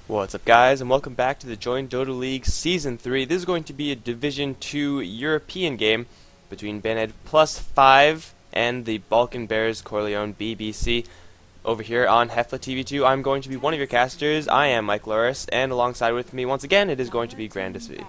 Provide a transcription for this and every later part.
What's up, guys, and welcome back to the Join Dota League Season 3. This is going to be a Division 2 European game between Baned Plus 5 and the Balkan Bears Corleone BBC. Over here on HeflaTV 2, I'm going to be one of your casters. I am Mike Loris, and alongside with me, once again, it is going to be Grandis V.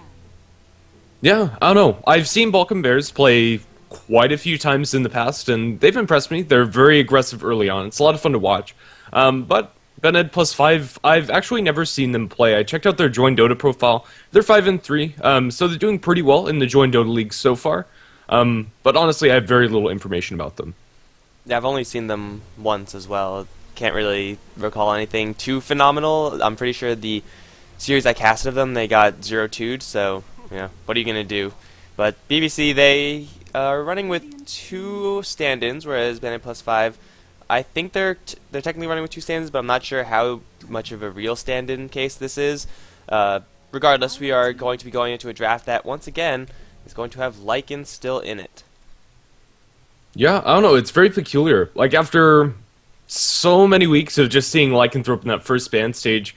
Yeah, I don't know. I've seen Balkan Bears play quite a few times in the past, and they've impressed me. They're very aggressive early on. It's a lot of fun to watch. But Baned Plus 5, I've actually never seen them play. I checked out their Join Dota profile. They're 5-3, so they're doing pretty well in the Join Dota League so far. But honestly, I have very little information about them. Yeah, I've only seen them once as well. Can't really recall anything too phenomenal. I'm pretty sure the series I casted of them, they got 0-2'd, so, yeah, what are you going to do? But BBC, they are running with 2 stand-ins, whereas Baned Plus 5, I think they're technically running with 2 stand-ins, but I'm not sure how much of a real stand-in case this is. Regardless, we are going to be going into a draft that, once again, is going to have Lycan still in it. Yeah, I don't know. It's very peculiar. Like, after so many weeks of just seeing Lycanthrope in that first ban stage,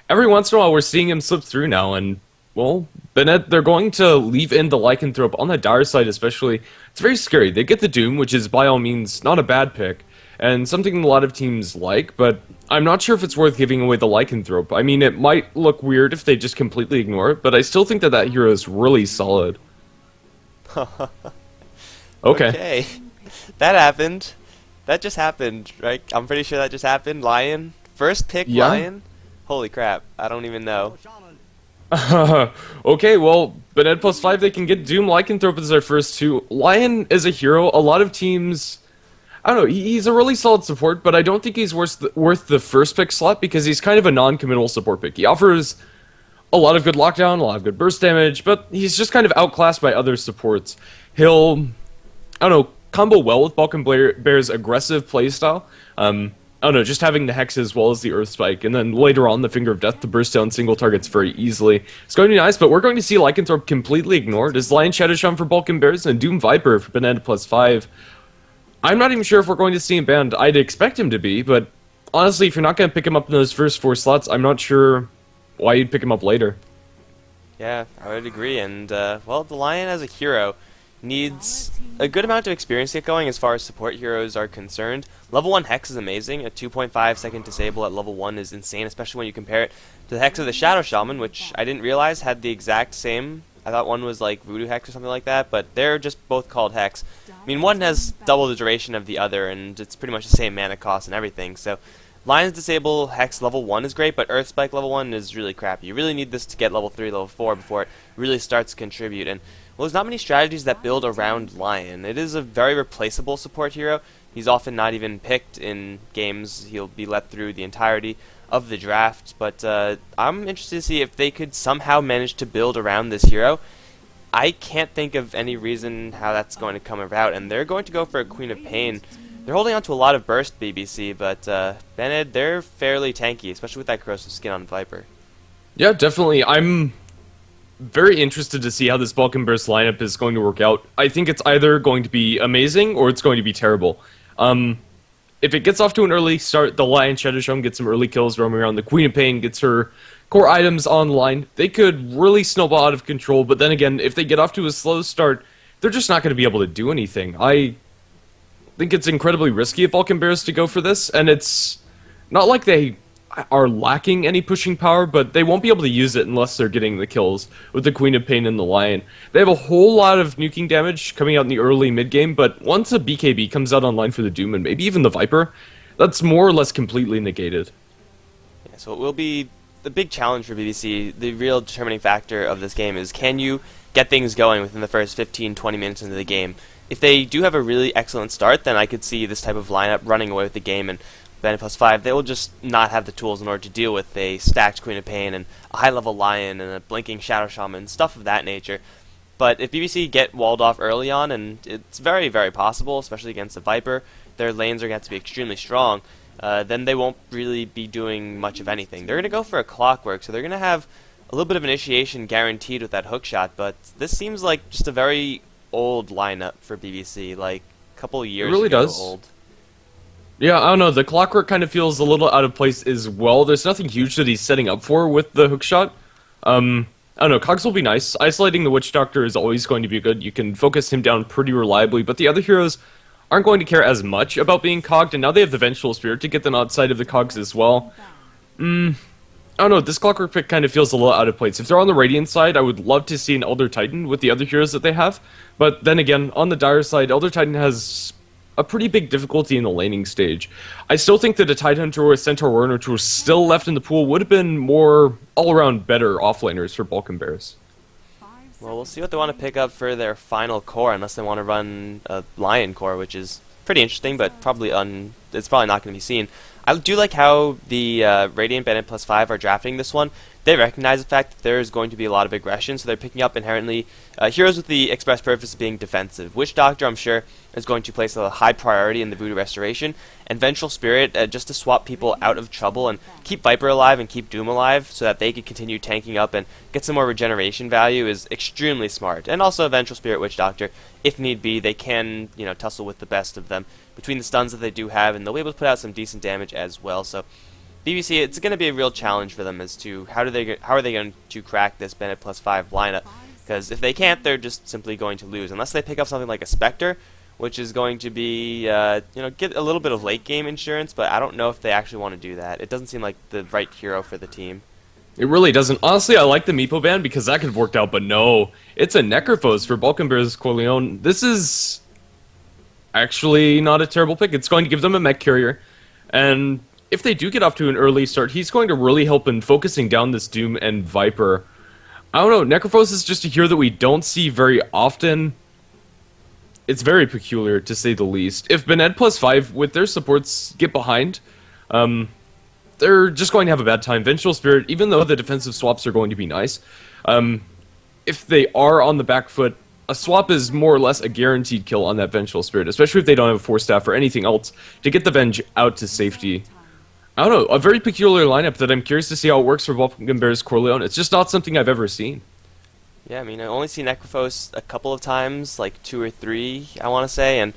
every once in a while we're seeing him slip through now, and, well, Baned, they're going to leave in the Lycanthrope on the Dire side especially. It's very scary. They get the Doom, which is by all means not a bad pick, and something a lot of teams like, but I'm not sure if it's worth giving away the Lycanthrope. I mean, it might look weird if they just completely ignore it, but I still think that that hero is really solid. Okay. That happened. That just happened, right? I'm pretty sure that just happened. Lion. First pick, Yeah. Lion. Holy crap. I don't even know. Okay, well, Baned Plus 5, they can get Doom. Lycanthrope is their first 2. Lion is a hero. A lot of teams, I don't know, he's a really solid support, but I don't think he's worth the first pick slot because he's kind of a non-committal support pick. He offers a lot of good lockdown, a lot of good burst damage, but he's just kind of outclassed by other supports. He'll, I don't know, combo well with Balkan Bear's aggressive playstyle. I don't know, just having the Hex as well as the Earth Spike, and then later on the Finger of Death to burst down single targets very easily. It's going to be nice, but we're going to see Lycanthrope completely ignored as Lion Shadowshawn for Balkan Bears and Doom Viper for Baned Plus 5. I'm not even sure if we're going to see him banned. I'd expect him to be, but honestly, if you're not going to pick him up in those first 4 slots, I'm not sure why you'd pick him up later. Yeah, I would agree. And, well, the Lion as a hero needs a good amount of experience to get going as far as support heroes are concerned. Level 1 Hex is amazing. A 2.5 second disable at level 1 is insane, especially when you compare it to the Hex of the Shadow Shaman, which I didn't realize had the exact same. I thought one was like Voodoo Hex or something like that, but they're just both called Hex. I mean, one has double the duration of the other, and it's pretty much the same mana cost and everything. So, Lion's Disable Hex level 1 is great, but Earth Spike level 1 is really crappy. You really need this to get level 3, level 4 before it really starts to contribute. And, well, there's not many strategies that build around Lion. It is a very replaceable support hero. He's often not even picked in games. He'll be let through the entirety of the draft, but I'm interested to see if they could somehow manage to build around this hero. I can't think of any reason how that's going to come about, and they're going to go for a Queen of Pain. They're holding on to a lot of burst, BBC, but Baned, they're fairly tanky, especially with that corrosive skin on Viper. Yeah, definitely. I'm very interested to see how this Balkan Burst lineup is going to work out. I think it's either going to be amazing or it's going to be terrible. If it gets off to an early start, the Lion Shadowshawn gets some early kills roaming around. The Queen of Pain gets her core items online. They could really snowball out of control, but then again, if they get off to a slow start, they're just not going to be able to do anything. I think it's incredibly risky of Balkan Bears to go for this, and it's not like they are lacking any pushing power, but they won't be able to use it unless they're getting the kills with the Queen of Pain and the Lion. They have a whole lot of nuking damage coming out in the early mid-game, but once a BKB comes out online for the Doom and maybe even the Viper, that's more or less completely negated. Yeah, so it will be the big challenge for BBC. The real determining factor of this game is, can you get things going within the first 15-20 minutes into the game? If they do have a really excellent start, then I could see this type of lineup running away with the game, and Baned Plus 5, they will just not have the tools in order to deal with a stacked Queen of Pain and a high-level Lion and a blinking Shadow Shaman, stuff of that nature. But if BBC get walled off early on, and it's very, very possible, especially against the Viper, their lanes are going to have to be extremely strong, then they won't really be doing much of anything. They're going to go for a Clockwork, so they're going to have a little bit of initiation guaranteed with that hookshot, but this seems like just a very old lineup for BBC, like a couple of years it really ago does. old. Yeah, I don't know. The clockwork kind of feels a little out of place as well. There's nothing huge that he's setting up for with the hookshot. I don't know. Cogs will be nice. Isolating the Witch Doctor is always going to be good. You can focus him down pretty reliably, but the other heroes aren't going to care as much about being cogged, and now they have the Vengeful Spirit to get them outside of the cogs as well. I don't know, this Clockwork pick kind of feels a little out of place. If they're on the Radiant side, I would love to see an Elder Titan with the other heroes that they have. But then again, on the Dire side, Elder Titan has a pretty big difficulty in the laning stage. I still think that a Tidehunter or a Centaur Warren, which were still left in the pool, would have been more all-around better offlaners for Balkan Bears. Well, we'll see what they want to pick up for their final core, unless they want to run a Lion core, which is pretty interesting, but probably it's probably not going to be seen. I do like how the Radiant Bandit +5 are drafting this one. They recognize the fact that there is going to be a lot of aggression, so they're picking up inherently heroes with the express purpose of being defensive. Witch Doctor, I'm sure, is going to place a high priority in the Voodoo Restoration, and Vengeful Spirit just to swap people out of trouble and keep Viper alive and keep Doom alive so that they can continue tanking up and get some more regeneration value is extremely smart. And also Vengeful Spirit, Witch Doctor, if need be, they can tussle with the best of them between the stuns that they do have, and they'll be able to put out some decent damage as well. So BBC, it's going to be a real challenge for them as to how are they going to crack this Bandit +5 lineup, because if they can't, they're just simply going to lose, unless they pick up something like a Spectre, which is going to be, get a little bit of late game insurance, but I don't know if they actually want to do that. It doesn't seem like the right hero for the team. It really doesn't. Honestly, I like the Meepo ban because that could have worked out, but no. It's a Necrophos for Balkan Bears Corleone. This is actually not a terrible pick. It's going to give them a mech carrier, and if they do get off to an early start, he's going to really help in focusing down this Doom and Viper. I don't know, Necrophos is just a hero that we don't see very often. It's very peculiar, to say the least. If Bennett +5 with their supports get behind, they're just going to have a bad time. Vengeful Spirit, even though the defensive swaps are going to be nice, if they are on the back foot, a swap is more or less a guaranteed kill on that Vengeful Spirit, especially if they don't have a Force Staff or anything else to get the Venge out to safety. I don't know, a very peculiar lineup that I'm curious to see how it works for Balkan Bears Corleone. It's just not something I've ever seen. Yeah, I mean, I've only seen Necrophos a couple of times, like 2 or 3, I want to say, and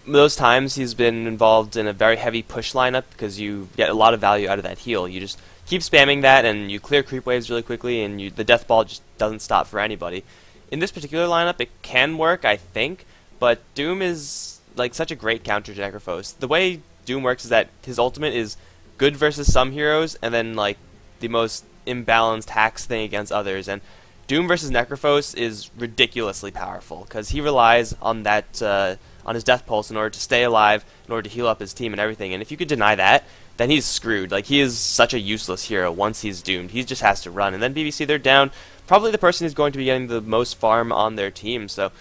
those times he's been involved in a very heavy push lineup because you get a lot of value out of that heal. You just keep spamming that and you clear creep waves really quickly, and the death ball just doesn't stop for anybody. In this particular lineup, it can work, I think, but Doom is like such a great counter to Necrophos. The way Doom works is that his ultimate is good versus some heroes, and then like the most imbalanced hacks thing against others. And Doom versus Necrophos is ridiculously powerful because he relies on that on his death pulse in order to stay alive, in order to heal up his team and everything. And if you could deny that, then he's screwed. Like, he is such a useless hero once he's doomed. He just has to run. And then BBC, they're down probably the person who's going to be getting the most farm on their team. So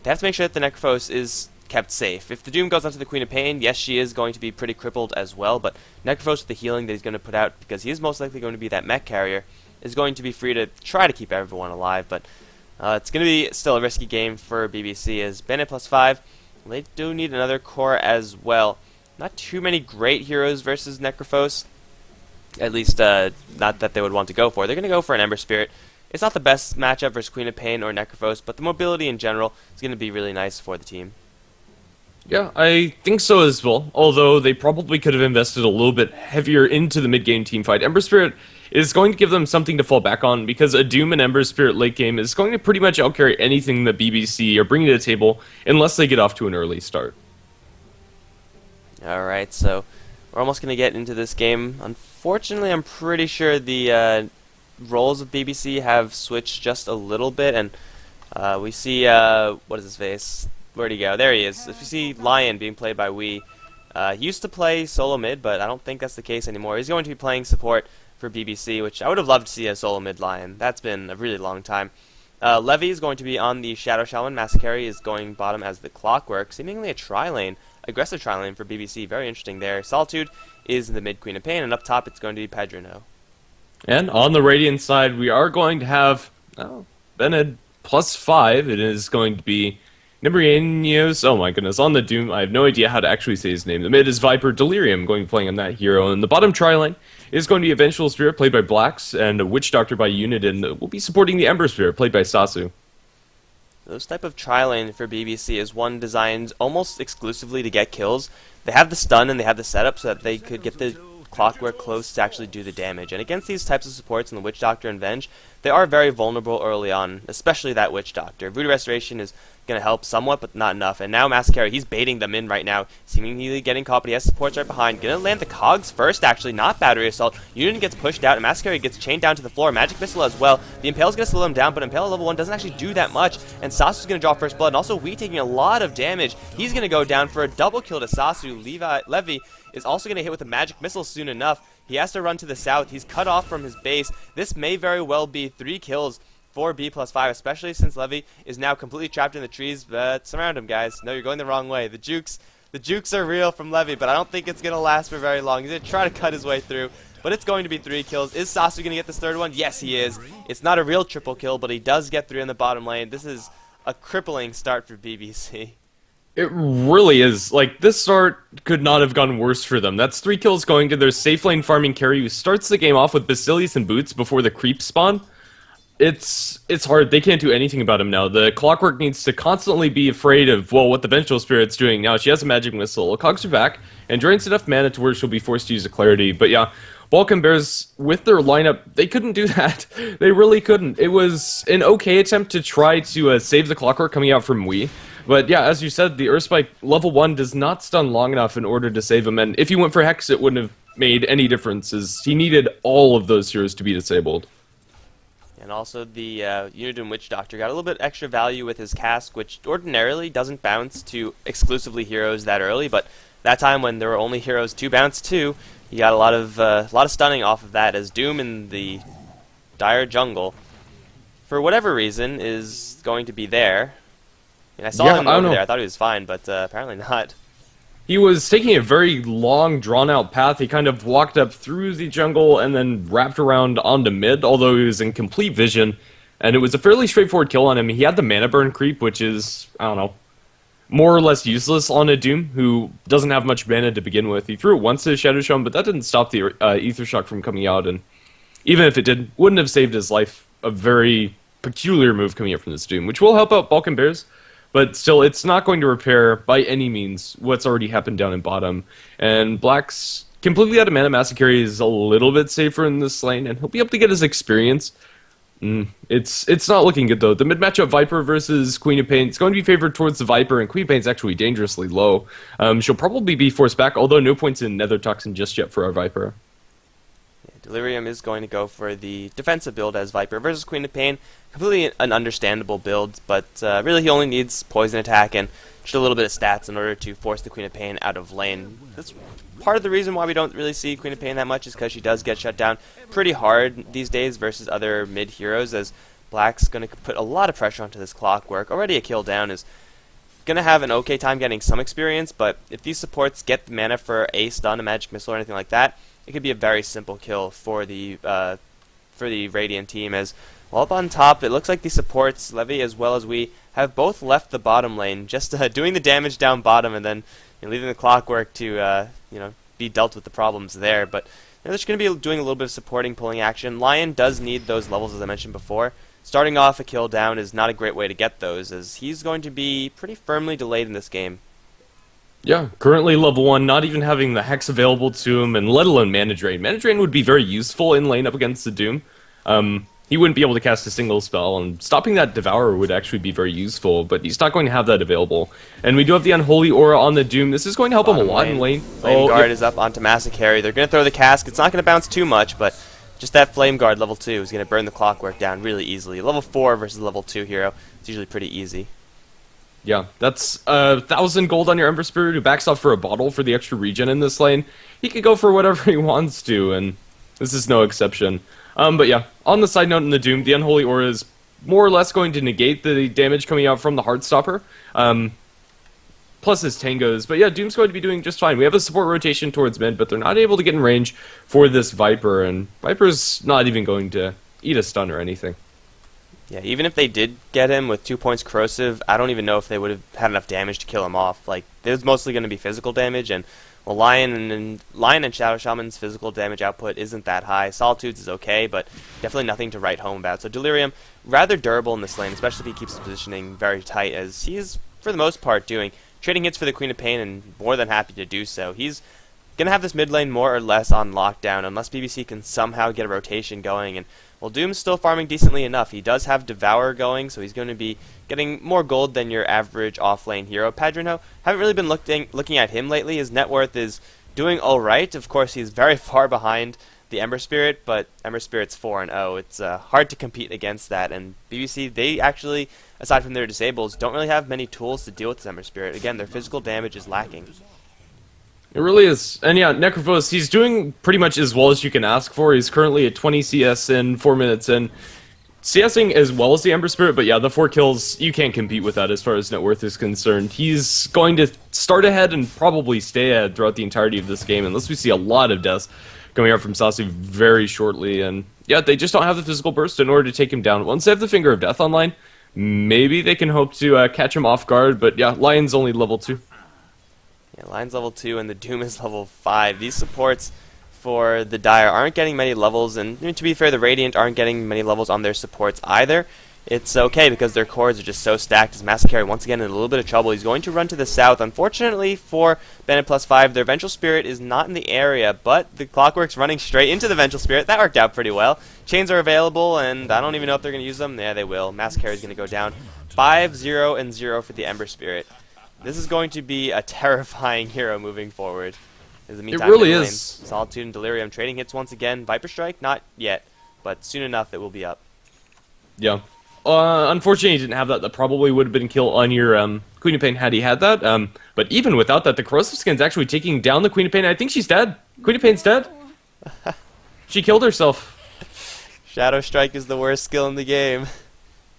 they have to make sure that the Necrophos is kept safe. If the Doom goes onto the Queen of Pain, yes, she is going to be pretty crippled as well, but Necrophos with the healing that he's going to put out, because he is most likely going to be that mech carrier, is going to be free to try to keep everyone alive. But it's going to be still a risky game for BBC, as Bandit +5, they do need another core as well. Not too many great heroes versus Necrophos, at least not that they would want to go for. They're going to go for an Ember Spirit. It's not the best matchup versus Queen of Pain or Necrophos, but the mobility in general is going to be really nice for the team. Yeah, I think so as well, although they probably could have invested a little bit heavier into the mid-game teamfight. Ember Spirit is going to give them something to fall back on, because a Doom and Ember Spirit late game is going to pretty much outcarry anything the BBC are bringing to the table, unless they get off to an early start. Alright, so we're almost going to get into this game. Unfortunately, I'm pretty sure the roles of BBC have switched just a little bit, and we see, what is his face? Where'd he go? There he is. If you see Lion being played by Wee, he used to play solo mid, but I don't think that's the case anymore. He's going to be playing support for BBC, which I would have loved to see a solo mid Lion. That's been a really long time. Levy is going to be on the Shadow Shaman. Masakari is going bottom as the Clockwork, seemingly a tri-lane, aggressive tri-lane for BBC. Very interesting there. Solitude is in the mid Queen of Pain, and up top it's going to be Pedrino. And on the Radiant side, we are going to have Bennett +5. It is going to be Nibrianios, oh my goodness, on the Doom, I have no idea how to actually say his name. The mid is Viper Delirium, going to be playing on that hero, and the bottom tri-lane is going to be a Vengeful Spirit, played by Blacks, and a Witch Doctor by Unit, and will be supporting the Ember Spirit, played by Sasu. Those type of tri-lane for BBC is one designed almost exclusively to get kills. They have the stun and they have the setup so that they could get the clockwork close to actually do the damage. And against these types of supports in the Witch Doctor and Venge, they are very vulnerable early on, especially that Witch Doctor. Voodoo Restoration is going to help somewhat, but not enough. And now Massacre, he's baiting them in right now, seemingly getting caught, but he has supports right behind. Going to land the Cogs first, actually, not Battery Assault. Unit gets pushed out, and Massacre gets chained down to the floor. Magic Missile as well. The Impale's going to slow him down, but Impale level 1 doesn't actually do that much. And Sasu's going to draw first blood, and also Wii taking a lot of damage. He's going to go down for a double kill to Sasu. Levi is also going to hit with a Magic Missile soon enough. He has to run to the south. He's cut off from his base. This may very well be 3 kills for B+5, especially since Levy is now completely trapped in the trees. But surround him, guys. No, you're going the wrong way. The jukes are real from Levy, but I don't think it's going to last for very long. He's going to try to cut his way through, but it's going to be 3 kills. Is Sasu going to get this third one? Yes, he is. It's not a real triple kill, but he does get 3 in the bottom lane. This is a crippling start for BBC. It really is. Like, this start could not have gone worse for them. That's 3 kills going to their safe lane farming carry, who starts the game off with Basilius and Boots before the creep spawn. It's hard. They can't do anything about him now. The Clockwork needs to constantly be afraid of, well, what the Vengeful Spirit's doing now. She has a Magic Missile. Cogs are back, and drains enough mana to where she'll be forced to use a Clarity. But yeah, Balkan Bears, with their lineup, they couldn't do that. They really couldn't. It was an okay attempt to try to save the Clockwork coming out from Wii. But yeah, as you said, the Earthspike level 1 does not stun long enough in order to save him. And if he went for Hex, it wouldn't have made any difference, as he needed all of those heroes to be disabled. And also the Unidum Witch Doctor got a little bit extra value with his cask, which ordinarily doesn't bounce to exclusively heroes that early, but that time when there were only heroes to bounce to, he got a lot of stunning off of that, as Doom in the dire jungle, for whatever reason, is going to be there. And I saw him over there. I thought he was fine, but apparently not. He was taking a very long, drawn-out path. He kind of walked up through the jungle and then wrapped around onto mid, although he was in complete vision. And it was a fairly straightforward kill on him. He had the mana burn creep, which is, I don't know, more or less useless on a Doom, who doesn't have much mana to begin with. He threw it once to Shadow Shone, but that didn't stop the Ether Shock from coming out. And even if it did, wouldn't have saved his life. A very peculiar move coming up from this Doom, which will help out Balkan Bears. But still, it's not going to repair, by any means, what's already happened down in bottom. And Black's completely out of mana. Massacre is a little bit safer in this lane, and he'll be able to get his experience. It's not looking good, though. The mid-matchup Viper versus Queen of Pain is going to be favored towards the Viper, and Queen of Pain's actually dangerously low. She'll probably be forced back, although no points in Nether Toxin just yet for our Viper. Delirium is going to go for the defensive build as Viper versus Queen of Pain. Completely an understandable build, but really he only needs poison attack and just a little bit of stats in order to force the Queen of Pain out of lane. That's part of the reason why we don't really see Queen of Pain that much, is because she does get shut down pretty hard these days versus other mid heroes, as Black's going to put a lot of pressure onto this Clockwork. Already a kill down, is going to have an okay time getting some experience, but if these supports get the mana for a stun, a Magic Missile, or anything like that, it could be a very simple kill for the Radiant team. As well, up on top, it looks like the supports, Levy as well as we, have both left the bottom lane, just doing the damage down bottom, and then leaving the Clockwork to be dealt with the problems there. But they're just going to be doing a little bit of supporting, pulling action. Lion does need those levels, as I mentioned before. Starting off a kill down is not a great way to get those, as he's going to be pretty firmly delayed in this game. Yeah, currently level 1, not even having the Hex available to him, and let alone Mana Drain. Mana Drain would be very useful in lane up against the Doom. He wouldn't be able to cast a single spell, and stopping that Devourer would actually be very useful, but he's not going to have that available. And we do have the Unholy Aura on the Doom. This is going to help him a lot in lane. Flame Guard is up onto Massacre. They're going to throw the cask. It's not going to bounce too much, but just that Flame Guard level 2 is going to burn the Clockwork down really easily. Level 4 versus level 2 hero, it's usually pretty easy. Yeah, that's 1,000 gold on your Ember Spirit, who backs off for a bottle for the extra regen in this lane. He could go for whatever he wants to, and this is no exception. But yeah, on the side note in the Doom, the Unholy Aura is more or less going to negate the damage coming out from the Heartstopper, plus his Tangos. But yeah, Doom's going to be doing just fine. We have a support rotation towards mid, but they're not able to get in range for this Viper, and Viper's not even going to eat a stun or anything. Yeah, even if they did get him with 2 points corrosive, I don't even know if they would have had enough damage to kill him off. Like, it was mostly going to be physical damage, and Well, Lion and Shadow Shaman's physical damage output isn't that high. Solitude's is okay, but definitely nothing to write home about. So Delirium, rather durable in this lane, especially if he keeps his positioning very tight, as he is, for the most part, doing. Trading hits for the Queen of Pain, and more than happy to do so. He's going to have this mid lane more or less on lockdown, unless BBC can somehow get a rotation going. And well, Doom's still farming decently enough. He does have Devour going, so he's going to be getting more gold than your average off-lane hero. Padrino, haven't really been looking at him lately. His net worth is doing alright. Of course, he's very far behind the Ember Spirit, but Ember Spirit's 4-0. It's hard to compete against that, and BBC, they actually, aside from their disables, don't really have many tools to deal with this Ember Spirit. Again, their physical damage is lacking. It really is. And yeah, Necrophos, he's doing pretty much as well as you can ask for. He's currently at 20 CS in 4 minutes in. CSing as well as the Ember Spirit, but yeah, the 4 kills, you can't compete with that as far as net worth is concerned. He's going to start ahead and probably stay ahead throughout the entirety of this game, unless we see a lot of deaths coming out from Sasu very shortly. And yeah, they just don't have the physical burst in order to take him down. Once they have the Finger of Death online, maybe they can hope to catch him off guard, but yeah, Lion's only level 2. Yeah, Lion's level 2 and the Doom is level 5. These supports for the Dire aren't getting many levels, and to be fair, the Radiant aren't getting many levels on their supports either. It's okay because their cores are just so stacked. As Massacre once again in a little bit of trouble. He's going to run to the south. Unfortunately for Bennett +5, their Vengeful Spirit is not in the area, but the Clockwork's running straight into the Vengeful Spirit. That worked out pretty well. Chains are available, and I don't even know if they're going to use them. Yeah, they will. Massacre is going to go down. 5-0 and 0 for the Ember Spirit. This is going to be a terrifying hero moving forward. In the meantime, it really mid lane, is. Solitude and Delirium trading hits once again. Viper Strike, not yet, but soon enough it will be up. Yeah. Unfortunately, he didn't have that. That probably would have been a kill on your Queen of Pain had he had that. But even without that, the Corrosive Skin's actually taking down the Queen of Pain. I think she's dead. Queen of Pain's dead. She killed herself. Shadow Strike is the worst skill in the game.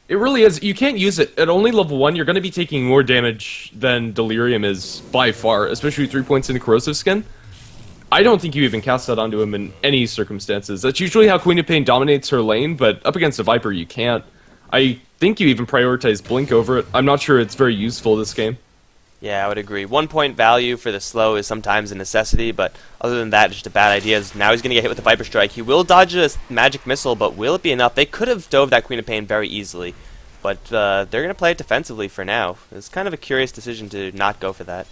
It really is. You can't use it. At only level 1, you're going to be taking more damage than Delirium is by far, especially with 3 points into Corrosive Skin. I don't think you even cast that onto him in any circumstances. That's usually how Queen of Pain dominates her lane, but up against a Viper, you can't. I think you even prioritize Blink over it. I'm not sure it's very useful this game. Yeah, I would agree. 1 point value for the slow is sometimes a necessity, but other than that, just a bad idea. Now he's going to get hit with the Viper Strike. He will dodge a magic missile, but will it be enough? They could have dove that Queen of Pain very easily, but they're going to play it defensively for now. It's kind of a curious decision to not go for that.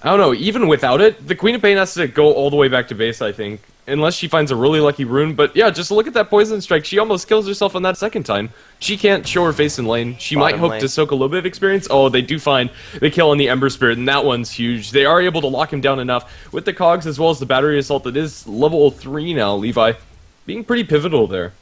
I don't know, even without it, the Queen of Pain has to go all the way back to base, I think. Unless she finds a really lucky rune, but yeah, just look at that Poison Strike. She almost kills herself on that second time. She can't show her face in lane. She might hope to soak a little bit of experience. Oh, they do find the kill on the Ember Spirit, and that one's huge. They are able to lock him down enough with the cogs as well as the Battery Assault that is level 3 now, Levi. Being pretty pivotal there.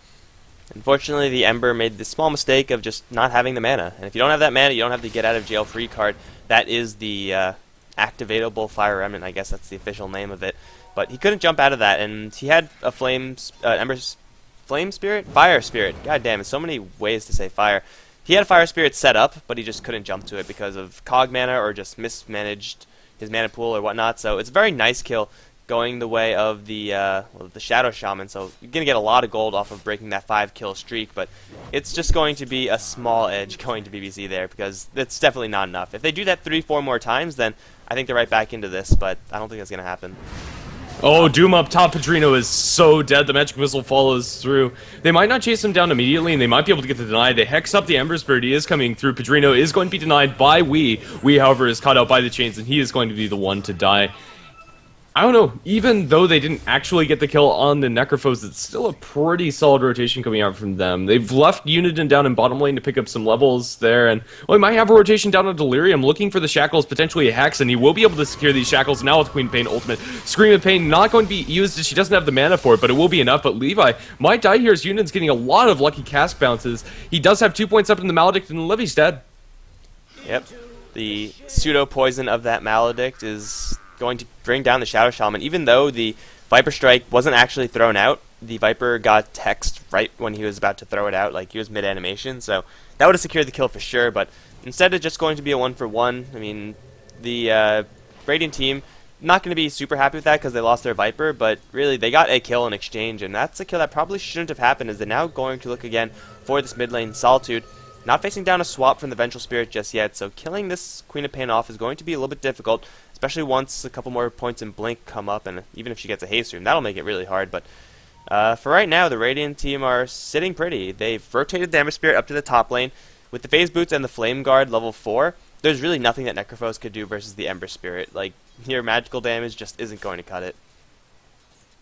Unfortunately, the Ember made the small mistake of just not having the mana. And if you don't have that mana, you don't have the Get Out of Jail Free card. That is the activatable Fire Remnant, I guess that's the official name of it. But he couldn't jump out of that, and he had a Flame Spirit? Fire Spirit. God damn, it's so many ways to say fire. He had a Fire Spirit set up, but he just couldn't jump to it because of cog mana or just mismanaged his mana pool or whatnot. So it's a very nice kill going the way of the Shadow Shaman. So you're going to get a lot of gold off of breaking that 5-kill streak, but it's just going to be a small edge going to BBC there because it's definitely not enough. If they do that 3-4 more times, then I think they're right back into this, but I don't think that's going to happen. Oh, Doom up top. Padrino is so dead. The Magic Missile follows through. They might not chase him down immediately, and they might be able to get the deny. They hex up the Ember Spirit. He is coming through. Padrino is going to be denied by Wee. Wee, however, is caught out by the chains, and he is going to be the one to die. I don't know, even though they didn't actually get the kill on the Necrophos, it's still a pretty solid rotation coming out from them. They've left Uniden down in bottom lane to pick up some levels there, and well, he might have a rotation down on Delirium, looking for the Shackles, potentially a Hex, and he will be able to secure these Shackles now with Queen Pain Ultimate. Scream of Pain not going to be used as she doesn't have the mana for it, but it will be enough. But Levi might die here as Unidin's getting a lot of lucky cast bounces. He does have 2 points up in the Maledict, and Levy's dead. Yep, the pseudo-poison of that Maledict is going to bring down the Shadow Shaman. Even though the Viper Strike wasn't actually thrown out, the Viper got text right when he was about to throw it out, like he was mid-animation, so that would have secured the kill for sure, but instead it's just going to be a 1-for-1. I mean, the Radiant team, not going to be super happy with that because they lost their Viper, but really they got a kill in exchange, and that's a kill that probably shouldn't have happened, as they're now going to look again for this mid lane Solitude. Not facing down a swap from the Vengeful Spirit just yet, so killing this Queen of Pain off is going to be a little bit difficult, especially once a couple more points in Blink come up, and even if she gets a haste room, that'll make it really hard. But for right now, the Radiant team are sitting pretty. They've rotated the Ember Spirit up to the top lane. With the Phase Boots and the Flame Guard level 4, there's really nothing that Necrophos could do versus the Ember Spirit. Like, your magical damage just isn't going to cut it.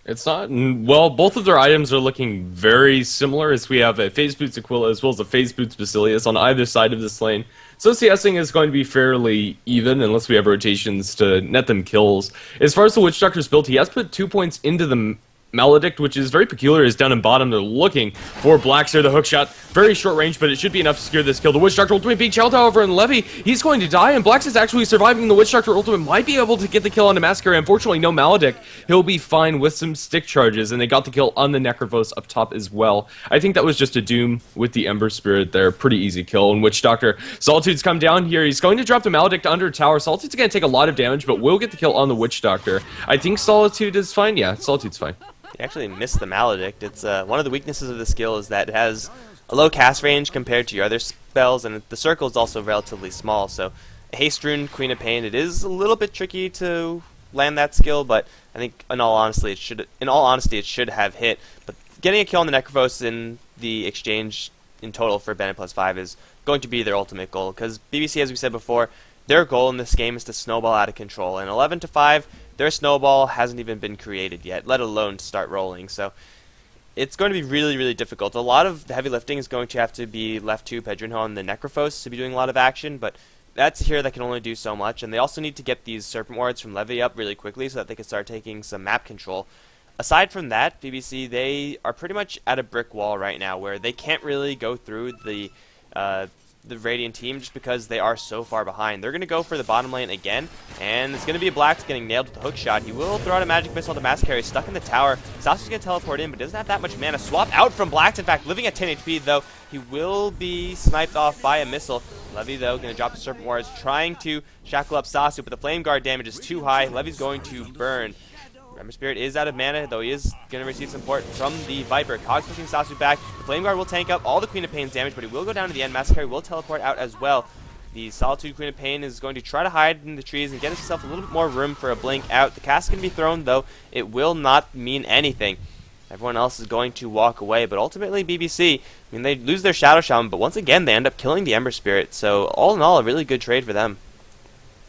It's not. Well, both of their items are looking very similar, as we have a Phase Boots Aquila as well as a Phase Boots Basilius on either side of this lane. So CSing is going to be fairly even, unless we have rotations to net them kills. As far as the Witch Doctor's build, he has put 2 points into the Maledict, which is very peculiar, is down in bottom. They're looking for Blacks here, the hook shot. Very short range, but it should be enough to secure this kill. The Witch Doctor ultimate being Chelt, however, and Levy, he's going to die, and Blacks is actually surviving. The Witch Doctor ultimate might be able to get the kill on the Massacre. Unfortunately, no Maledict. He'll be fine with some stick charges, and they got the kill on the Necrophos up top as well. I think that was just a Doom with the Ember Spirit there. Pretty easy kill, and Witch Doctor. Solitude's come down here. He's going to drop the Maledict under tower. Solitude's going to take a lot of damage, but will get the kill on the Witch Doctor. I think Solitude is fine. Yeah, Solitude's fine. You actually missed the Maledict. It's one of the weaknesses of the skill is that it has a low cast range compared to your other spells, and the circle is also relatively small. So, Haste Rune, Queen of Pain, it is a little bit tricky to land that skill, but I think in all honesty it should have hit. But getting a kill on the Necrophos in the exchange in total for Bennett +5 is going to be their ultimate goal, because BBC, as we said before, their goal in this game is to snowball out of control, and 11-5. Their snowball hasn't even been created yet, let alone start rolling. So it's going to be really, really difficult. A lot of the heavy lifting is going to have to be left to Pedrinho and the Necrophos to be doing a lot of action, but that's here that can only do so much. And they also need to get these Serpent Wards from Levy up really quickly so that they can start taking some map control. Aside from that, BBC, they are pretty much at a brick wall right now where they can't really go through the Radiant team just because they are so far behind. They're going to go for the bottom lane again, and it's going to be a Blacks getting nailed with the hook shot. He will throw out a magic missile to Mass Carry, stuck in the tower. Sasuke's going to teleport in, but doesn't have that much mana. Swap out from Blacks, in fact, living at 10 HP, though. He will be sniped off by a missile. Levy, though, going to drop the Serpent Wards, trying to shackle up Sasu, but the Flame Guard damage is too high. Levy's going to burn. Ember Spirit is out of mana, though he is going to receive support from the Viper. Cog's pushing Sasu back. The Flame Guard will tank up all the Queen of Pain's damage, but he will go down to the end. Massacre will teleport out as well. The Solitude Queen of Pain is going to try to hide in the trees and get himself a little bit more room for a blink out. The cast can be thrown, though. It will not mean anything. Everyone else is going to walk away, but ultimately BBC, I mean, they lose their Shadow Shaman, but once again, they end up killing the Ember Spirit. So all in all, a really good trade for them.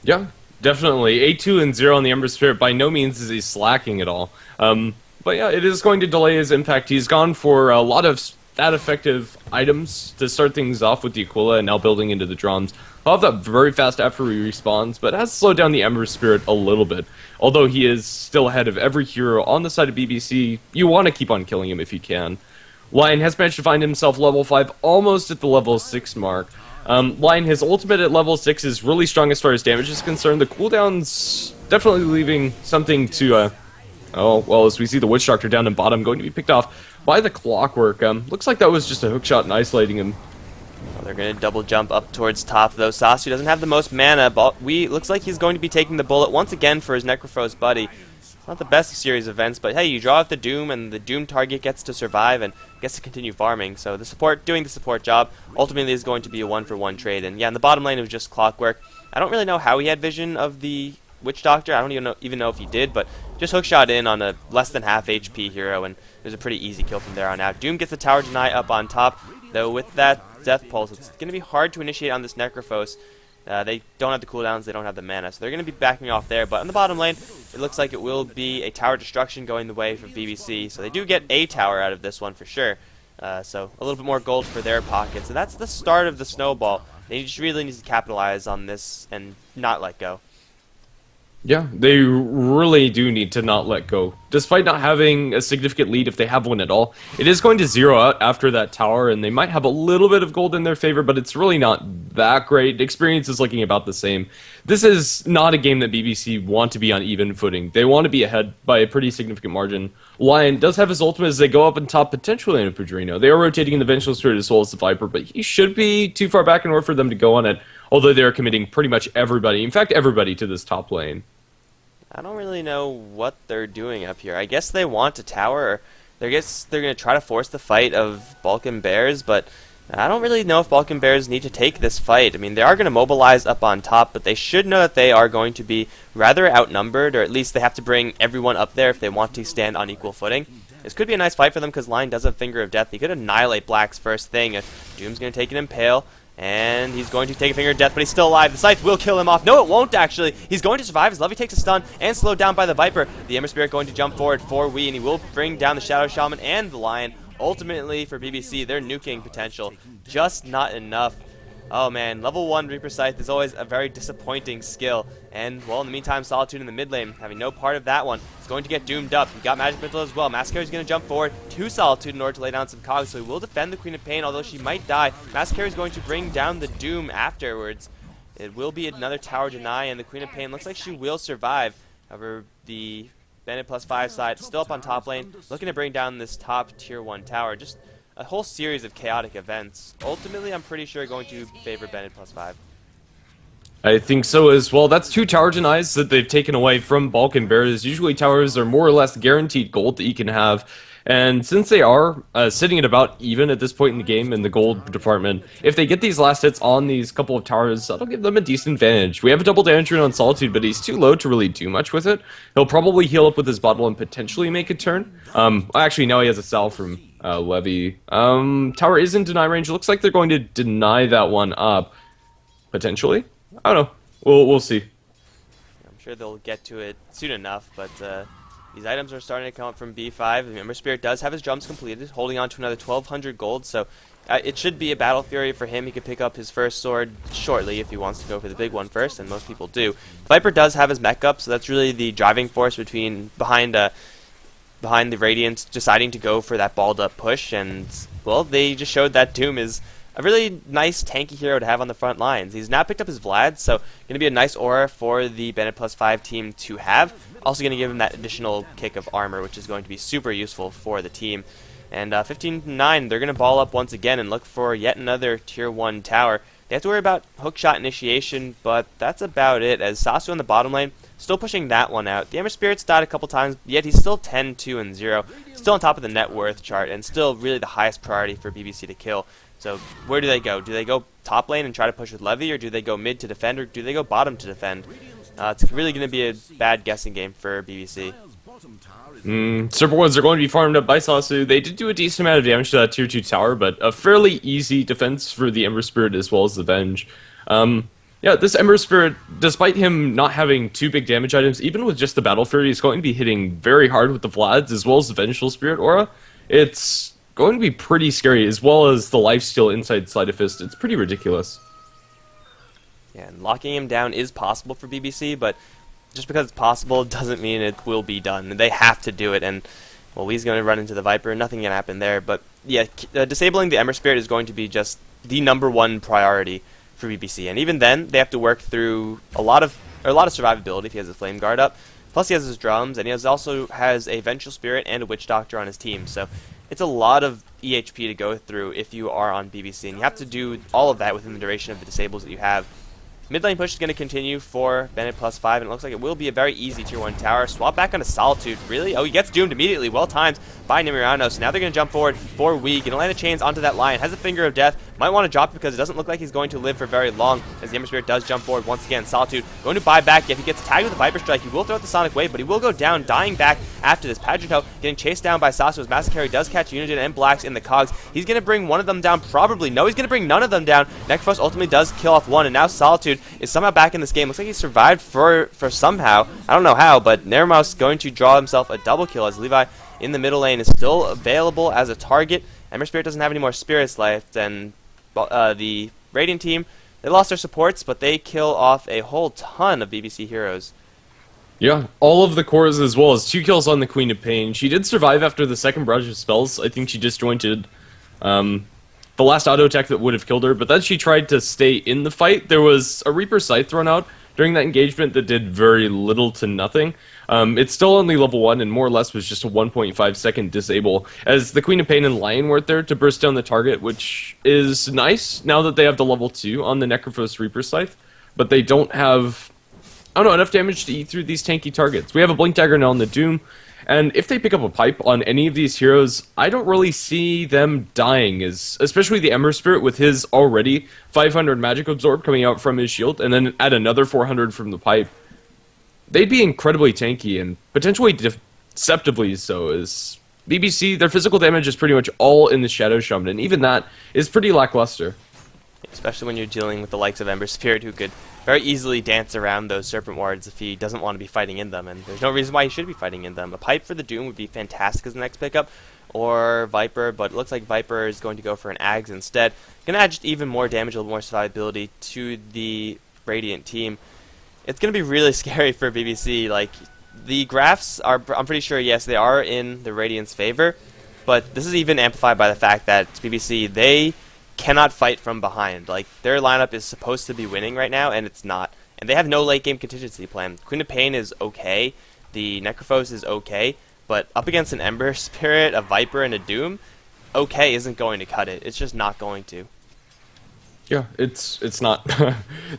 Yeah. Definitely. 8-2-0 on the Ember Spirit. By no means is he slacking at all. But yeah, it is going to delay his impact. He's gone for a lot of stat effective items to start things off with the Aquila and now building into the drums. He'll have that very fast after he respawns, but has slowed down the Ember Spirit a little bit. Although he is still ahead of every hero on the side of BBC, you want to keep on killing him if you can. Lion has managed to find himself level 5, almost at the level 6 mark. Lion, his ultimate at level 6 is really strong as far as damage is concerned. The cooldown's definitely leaving something to, oh, well, as we see the Witch Doctor down in bottom going to be picked off by the Clockwork. Looks like that was just a hookshot and isolating him. Well, they're going to double jump up towards top, though. Sasu doesn't have the most mana, but looks like he's going to be taking the bullet once again for his Necrophos buddy. It's not the best series of events, but hey, you draw out the Doom, and the Doom target gets to survive and gets to continue farming. So the support, doing the support job, ultimately is going to be a 1-for-1 trade. And yeah, in the bottom lane it was just Clockwork. I don't really know how he had vision of the Witch Doctor. I don't even know if he did, but just hookshot in on a less than half HP hero, and it was a pretty easy kill from there on out. Doom gets the tower deny up on top, though with that Death Pulse, it's going to be hard to initiate on this Necrophos. They don't have the cooldowns, they don't have the mana, so they're going to be backing off there. But in the bottom lane, it looks like it will be a tower destruction going the way for BBC. So they do get a tower out of this one for sure. So a little bit more gold for their pockets. So that's the start of the snowball. They just really need to capitalize on this and not let go. Yeah, they really do need to not let go. Despite not having a significant lead, if they have one at all, it is going to zero out after that tower, and they might have a little bit of gold in their favor, but it's really not that great. Experience is looking about the same. This is not a game that BBC want to be on even footing. They want to be ahead by a pretty significant margin. Lion does have his ultimate as they go up on top, potentially in a Padrino. They are rotating in the Vengeful Spirit as well as the Viper, but he should be too far back in order for them to go on it, although they are committing pretty much everybody, in fact everybody, to this top lane. I don't really know what they're doing up here. I guess they want a tower. Or I guess they're going to try to force the fight of Balkan Bears, but I don't really know if Balkan Bears need to take this fight. I mean, they are going to mobilize up on top, but they should know that they are going to be rather outnumbered, or at least they have to bring everyone up there if they want to stand on equal footing. This could be a nice fight for them because Lion does have Finger of Death. He could annihilate Black's first thing. Doom's going to take an Impale, and he's going to take a Finger of Death, but he's still alive. The Scythe will kill him off. No, it won't, actually. He's going to survive as Levy takes a stun and slowed down by the Viper. The Ember Spirit going to jump forward for Wii, and he will bring down the Shadow Shaman and the Lion. Ultimately, for BBC, their nuking potential, just not enough. Oh man, level 1 Reaper Scythe is always a very disappointing skill. And, well, in the meantime, Solitude in the mid lane, having no part of that one, is going to get doomed up. He got Magic Missile as well. Mascare's going to jump forward to Solitude in order to lay down some cogs, so he will defend the Queen of Pain, although she might die. Mascare is going to bring down the Doom afterwards. It will be another tower deny, and the Queen of Pain looks like she will survive. However, the Bandit +5 side still up on top lane, looking to bring down this top tier 1 tower. Just a whole series of chaotic events. Ultimately, I'm pretty sure going to favor Bandit +5. I think so as well. That's 2 tower denies that they've taken away from Balkan Bears. Usually towers are more or less guaranteed gold that you can have. And since they are sitting at about even at this point in the game in the gold department, if they get these last hits on these couple of towers, that'll give them a decent advantage. We have a double damage rune on Solitude, but he's too low to really do much with it. He'll probably heal up with his bottle and potentially make a turn. Actually, now he has a sal from Levy. Tower is in deny range. Looks like they're going to deny that one up. Potentially? I don't know. We'll see. I'm sure they'll get to it soon enough, but these items are starting to come up from B5. The Ember Spirit does have his jumps completed, holding on to another 1,200 gold, so it should be a Battle Fury for him. He could pick up his first sword shortly if he wants to go for the big one first, and most people do. Viper does have his mech up, so that's really the driving force behind the Radiant deciding to go for that balled up push, and, well, they just showed that Doom is a really nice tanky hero to have on the front lines. He's now picked up his Vlad, so going to be a nice aura for the Bandit +5 team to have. Also going to give him that additional kick of armor, which is going to be super useful for the team. And 15-9, they're going to ball up once again and look for yet another tier 1 tower. They have to worry about hookshot initiation, but that's about it, as Sasu in the bottom lane still pushing that one out. The Ember Spirit's died a couple times, yet he's still 10, 2, and 0. Still on top of the net worth chart, and still really the highest priority for BBC to kill. So where do they go? Do they go top lane and try to push with Levy, or do they go mid to defend, or do they go bottom to defend? It's really going to be a bad guessing game for BBC. Server ones are going to be farmed up by Sasu. They did do a decent amount of damage to that tier 2 tower, but a fairly easy defense for the Ember Spirit as well as the Venge. Yeah, this Ember Spirit, despite him not having 2 big damage items, even with just the Battle Fury, is going to be hitting very hard with the Vlads as well as the Vengeful Spirit aura. It's going to be pretty scary, as well as the lifesteal inside Sleight of Fist. It's pretty ridiculous. Yeah, and locking him down is possible for BBC, but just because it's possible doesn't mean it will be done. They have to do it, and, well, he's going to run into the Viper. Nothing can happen there, but, yeah, disabling the Ember Spirit is going to be just the #1 priority for BBC, and even then, they have to work through a lot of survivability if he has a Flame Guard up. Plus, he has his drums, and he also has a Vengeful Spirit and a Witch Doctor on his team, so it's a lot of EHP to go through if you are on BBC, and you have to do all of that within the duration of the disables that you have. Mid lane push is going to continue for Bandit +5, and it looks like it will be a very easy tier 1 tower. Swap back onto Solitude. Really? Oh, he gets doomed immediately. Well timed by Nimirano. So now they're going to jump forward for Wii. Going to land a chains onto that Lion. Has a Finger of Death. Might want to drop it because it doesn't look like he's going to live for very long, as the Ember Spirit does jump forward once again. Solitude going to buy back. If he gets tagged with the Viper Strike, he will throw out the Sonic Wave, but he will go down, dying back after this. Pageanto getting chased down by Sasu as Massacre does catch Uniden and Blacks in the cogs. He's going to bring one of them down, probably. No, he's going to bring none of them down. Necrophos ultimately does kill off one, and now Solitude is somehow back in this game. Looks like he survived for somehow. I don't know how, but Neremos going to draw himself a double kill as Levi in the middle lane is still available as a target. Ember Spirit doesn't have any more spirits left, and the Radiant team, they lost their supports, but they kill off a whole ton of BBC heroes. Yeah, all of the cores as well as 2 kills on the Queen of Pain. She did survive after the second barrage of spells. I think she disjointed the last auto attack that would have killed her, but then she tried to stay in the fight. There was a Reaper Scythe thrown out during that engagement that did very little to nothing. It's still only level 1 and more or less was just a 1.5 second disable, as the Queen of Pain and Lion weren't there to burst down the target, which is nice now that they have the level 2 on the Necrophos Reaper Scythe, but they don't have, I don't know, enough damage to eat through these tanky targets. We have a Blink Dagger now on the Doom, And if they pick up a pipe on any of these heroes, I don't really see them dying, especially the Ember Spirit with his already 500 magic absorb coming out from his shield, and then add another 400 from the pipe. They'd be incredibly tanky and potentially deceptively so, as BBC, their physical damage is pretty much all in the Shadow Shaman, and even that is pretty lackluster. Especially when you're dealing with the likes of Ember Spirit, who could very easily dance around those Serpent Wards if he doesn't want to be fighting in them, and there's no reason why he should be fighting in them. A Pipe for the Doom would be fantastic as the next pickup, or Viper, but it looks like Viper is going to go for an Ags instead. Going to add just even more damage, a little more survivability to the Radiant team. It's going to be really scary for BBC. Like, the graphs are, I'm pretty sure, yes, they are in the Radiant's favor, but this is even amplified by the fact that BBC, they cannot fight from behind. Like, their lineup is supposed to be winning right now, and it's not. And they have no late game contingency plan. Queen of Pain is okay, the Necrophos is okay, but up against an Ember Spirit, a Viper, and a Doom, okay isn't going to cut it. It's just not going to. Yeah, it's not.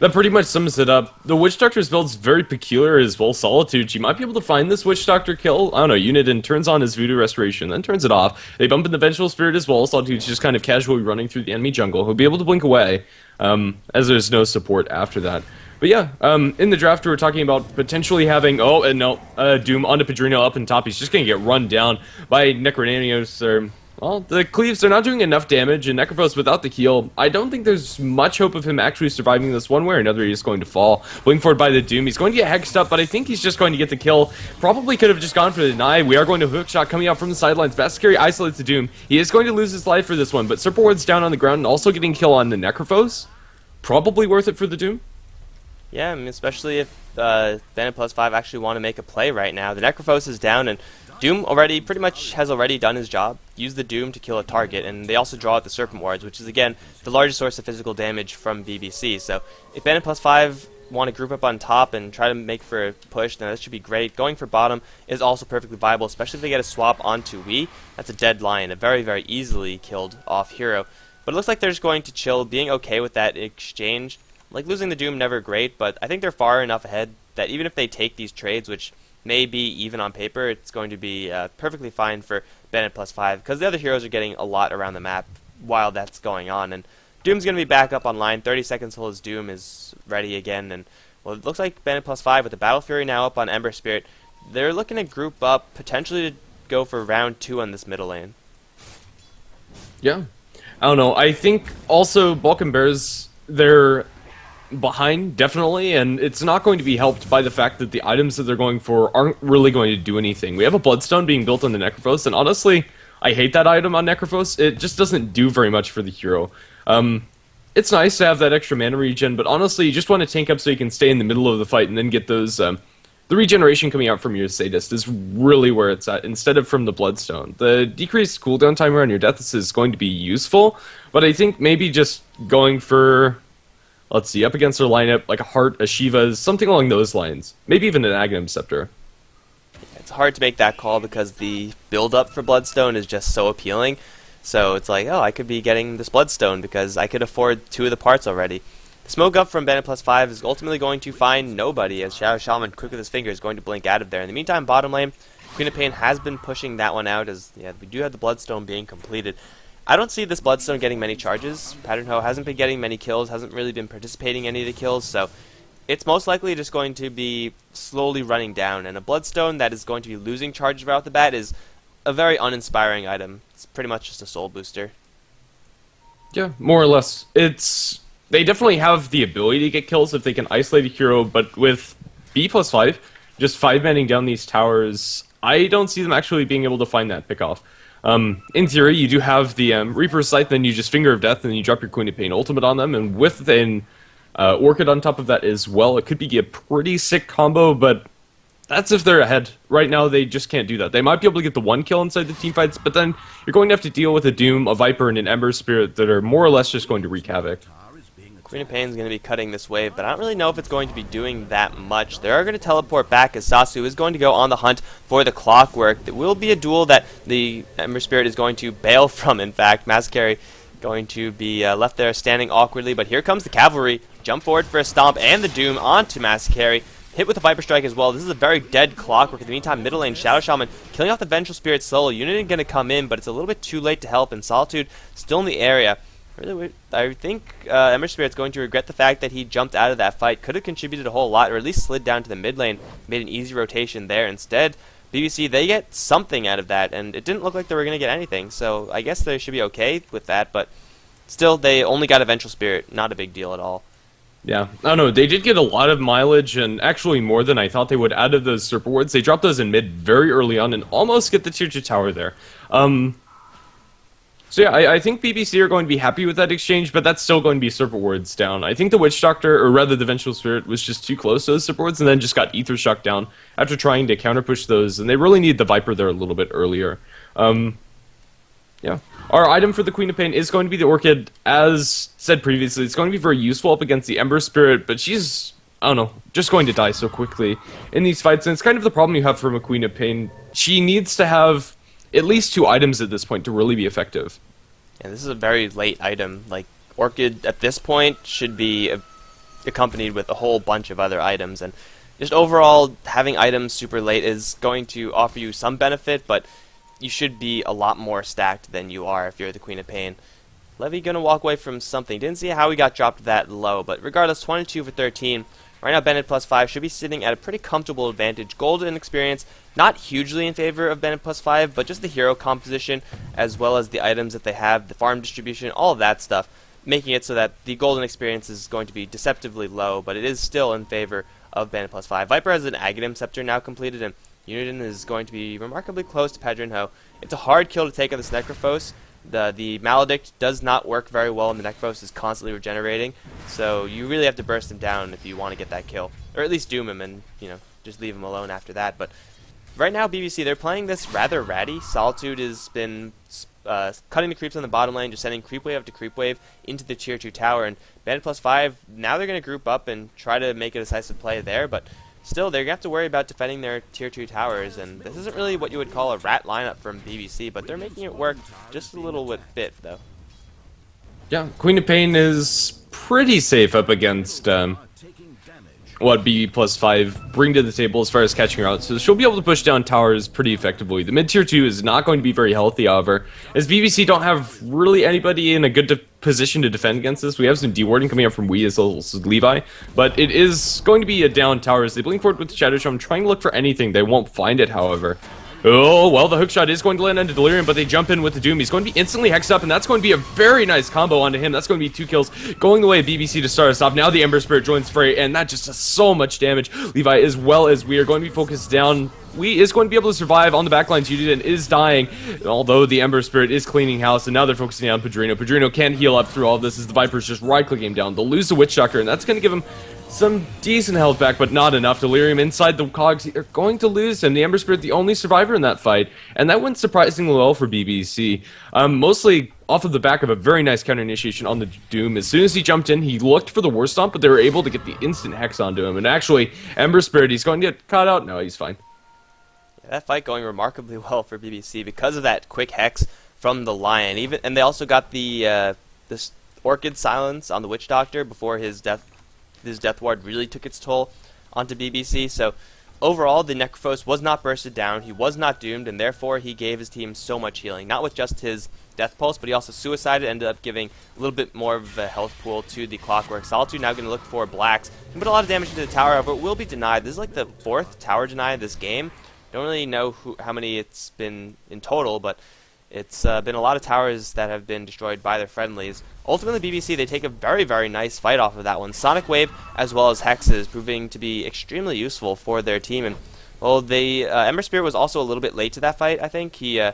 That pretty much sums it up. The Witch Doctor's build's very peculiar as well. Solitude, she might be able to find this Witch Doctor kill. I don't know, Uniden turns on his Voodoo Restoration, then turns it off. They bump in the Vengeful Spirit as well. Solitude's just kind of casually running through the enemy jungle. He'll be able to blink away, as there's no support after that. But yeah, in the draft we were talking about potentially having, Doom onto Padrino up in top. He's just going to get run down by Necronanios. Well, the Cleaves, they're not doing enough damage, and Necrophos without the heal, I don't think there's much hope of him actually surviving this one way or another. He's going to fall. Blink forward by the Doom. He's going to get hexed up, but I think he's just going to get the kill. Probably could have just gone for the deny. We are going to hook shot coming out from the sidelines. Basicary isolates the Doom. He is going to lose his life for this one, but Serpent Ward's down on the ground and also getting kill on the Necrophos. Probably worth it for the Doom. Yeah, I mean, especially if Bandit plus 5 actually want to make a play right now. The Necrophos is down, and Doom pretty much has already done his job. Use the Doom to kill a target, and they also draw out the Serpent Wards, which is, again, the largest source of physical damage from BBC. So if Bandit plus 5 want to group up on top and try to make for a push, then that should be great. Going for bottom is also perfectly viable, especially if they get a swap onto Wii. That's a dead lion, a very, very easily killed off hero. But it looks like they're just going to chill, being okay with that exchange. Like, losing the Doom, never great, but I think they're far enough ahead that even if they take these trades, which may be even on paper, it's going to be perfectly fine for Bandit plus 5, because the other heroes are getting a lot around the map while that's going on, and Doom's going to be back up online. 30 seconds till his Doom is ready again, and well, it looks like Bandit plus 5 with the Battle Fury now up on Ember Spirit, they're looking to group up, potentially to go for round 2 on this middle lane. Yeah. I don't know. I think also Balkan Bears, they're behind, definitely, and it's not going to be helped by the fact that the items that they're going for aren't really going to do anything. We have a Bloodstone being built on the Necrophos, and honestly, I hate that item on Necrophos. It just doesn't do very much for the hero. It's nice to have that extra mana regen, but honestly, you just want to tank up so you can stay in the middle of the fight and then get those... the regeneration coming out from your Sadist is really where it's at, instead of from the Bloodstone. The decreased cooldown timer on your Deaths is going to be useful, but I think maybe just going for... Let's see, up against their lineup, like a Heart, a Shiva, something along those lines. Maybe even an Aghanim Scepter. It's hard to make that call because the build-up for Bloodstone is just so appealing. So it's like, oh, I could be getting this Bloodstone because I could afford 2 of the parts already. The smoke up from Bandit plus 5 is ultimately going to find nobody, as Shadow Shaman, quick with his finger, is going to blink out of there. In the meantime, bottom lane, Queen of Pain has been pushing that one out, as we do have the Bloodstone being completed. I don't see this Bloodstone getting many charges. Pattern Ho hasn't been getting many kills, hasn't really been participating in any of the kills, so it's most likely just going to be slowly running down, and a Bloodstone that is going to be losing charges right off the bat is a very uninspiring item. It's pretty much just a soul booster. Yeah, more or less. They definitely have the ability to get kills if they can isolate a hero, but with B plus 5, just 5-manning down these towers, I don't see them actually being able to find that pickoff. In theory, you do have the Reaper's Sight, then you just Finger of Death, and then you drop your Queen of Pain ultimate on them, and with an Orchid on top of that as well, it could be a pretty sick combo, but that's if they're ahead. Right now, they just can't do that. They might be able to get the 1 kill inside the teamfights, but then you're going to have to deal with a Doom, a Viper, and an Ember Spirit that are more or less just going to wreak havoc. Queen of Pain is going to be cutting this wave, but I don't really know if it's going to be doing that much. They are going to teleport back as Sasu is going to go on the hunt for the Clockwork. It will be a duel that the Ember Spirit is going to bail from, in fact. Mascari going to be left there standing awkwardly, but here comes the Cavalry. Jump forward for a stomp and the Doom onto Mascari. hit with the Viper Strike as well. This is a very dead Clockwork. In the meantime, middle lane, Shadow Shaman killing off the Vengeful Spirit solo. Unit going to come in, but it's a little bit too late to help, and Solitude still in the area. I think Ember Spirit's going to regret the fact that he jumped out of that fight. Could have contributed a whole lot, or at least slid down to the mid lane, made an easy rotation there. Instead, BBC, they get something out of that, and it didn't look like they were going to get anything, so I guess they should be okay with that, but still, they only got a Vengeful Spirit. Not a big deal at all. Yeah, I don't know, they did get a lot of mileage, and actually more than I thought they would out of those Serpent Wards. They dropped those in mid very early on, and almost get the tier 2 tower there. So yeah, I think BBC are going to be happy with that exchange, but that's still going to be Serpent Wards down. I think the Witch Doctor, or rather the Vengeful Spirit, was just too close to those Serpent Wards, and then just got Ether Shock down after trying to counter-push those, and they really need the Viper there a little bit earlier. Yeah. Our item for the Queen of Pain is going to be the Orchid. As said previously, it's going to be very useful up against the Ember Spirit, but she's, I don't know, just going to die so quickly in these fights, and it's kind of the problem you have from a Queen of Pain. She needs to have at least 2 items at this point to really be effective. Yeah, this is a very late item. Like, Orchid at this point should be accompanied with a whole bunch of other items, and just overall having items super late is going to offer you some benefit, but you should be a lot more stacked than you are if you're the Queen of Pain. Levy gonna walk away from something. Didn't see how he got dropped that low, but regardless, 22 for 13. Right now, Bennett +5 should be sitting at a pretty comfortable advantage. Gold and experience, not hugely in favor of Bennett +5, but just the hero composition, as well as the items that they have, the farm distribution, all of that stuff, making it so that the golden experience is going to be deceptively low, but it is still in favor of Bennett +5. Viper has an Aghanim Scepter now completed, and Uniden is going to be remarkably close to Padrinho. It's a hard kill to take on this Necrophos. The Maledict does not work very well, and the Necrophos is constantly regenerating, so you really have to burst him down if you want to get that kill. Or at least doom him and, you know, just leave him alone after that. But right now, BBC, they're playing this rather ratty. Solitude has been cutting the creeps on the bottom lane, just sending creep wave after creep wave into the tier 2 tower, and Bandit +5, now they're going to group up and try to make a decisive play there, but still, they're going to have to worry about defending their tier 2 towers, and this isn't really what you would call a rat lineup from BBC, but they're making it work just a little bit, though. Yeah, Queen of Pain is pretty safe up against what BB +5 bring to the table as far as catching her out, so she'll be able to push down towers pretty effectively. The mid tier 2 is not going to be very healthy, however, as BBC don't have really anybody in a good position to defend against this. We have some D-warding coming up from Wii as well as Levi, but it is going to be a down tower as they blink forward with the Shadow Shaman, trying to look for anything. They won't find it, however. Oh, well, the hookshot is going to land into Delirium, but they jump in with the Doom. He's going to be instantly hexed up, and that's going to be a very nice combo onto him. That's going to be 2 kills going the way of BBC to start us off. Now the Ember Spirit joins Fray, and that just does so much damage. Levi, as well as we are going to be focused down. We is going to be able to survive on the backlines. Udin is dying, although the Ember Spirit is cleaning house, and now they're focusing on Padrino. Padrino can heal up through all of this as the Viper's just right-clicking him down. They'll lose the Witch Doctor, and that's going to give him some decent health back, but not enough. Delirium inside the cogs are going to lose him. The Ember Spirit, the only survivor in that fight, and that went surprisingly well for BBC. Mostly off of the back of a very nice counter initiation on the Doom. As soon as he jumped in, he looked for the War Stomp, but they were able to get the instant hex onto him. And actually, Ember Spirit, he's going to get caught out. No, he's fine. Yeah, that fight going remarkably well for BBC because of that quick hex from the Lion. And they also got the this Orchid silence on the Witch Doctor before his death ward really took its toll onto BBC. So overall, the Necrophos was not bursted down, he was not doomed, and therefore he gave his team so much healing. Not with just his death pulse, but he also suicided, ended up giving a little bit more of a health pool to the Clockwork. Solitude now going to look for blacks. Can put a lot of damage into the tower, however, it will be denied. This is like the 4th tower deny of this game. Don't really know how many it's been in total, but it's been a lot of towers that have been destroyed by their friendlies. Ultimately, BBC, they take a very, very nice fight off of that one. Sonic Wave, as well as Hexes, proving to be extremely useful for their team. And, well, the Ember Spirit was also a little bit late to that fight, I think. He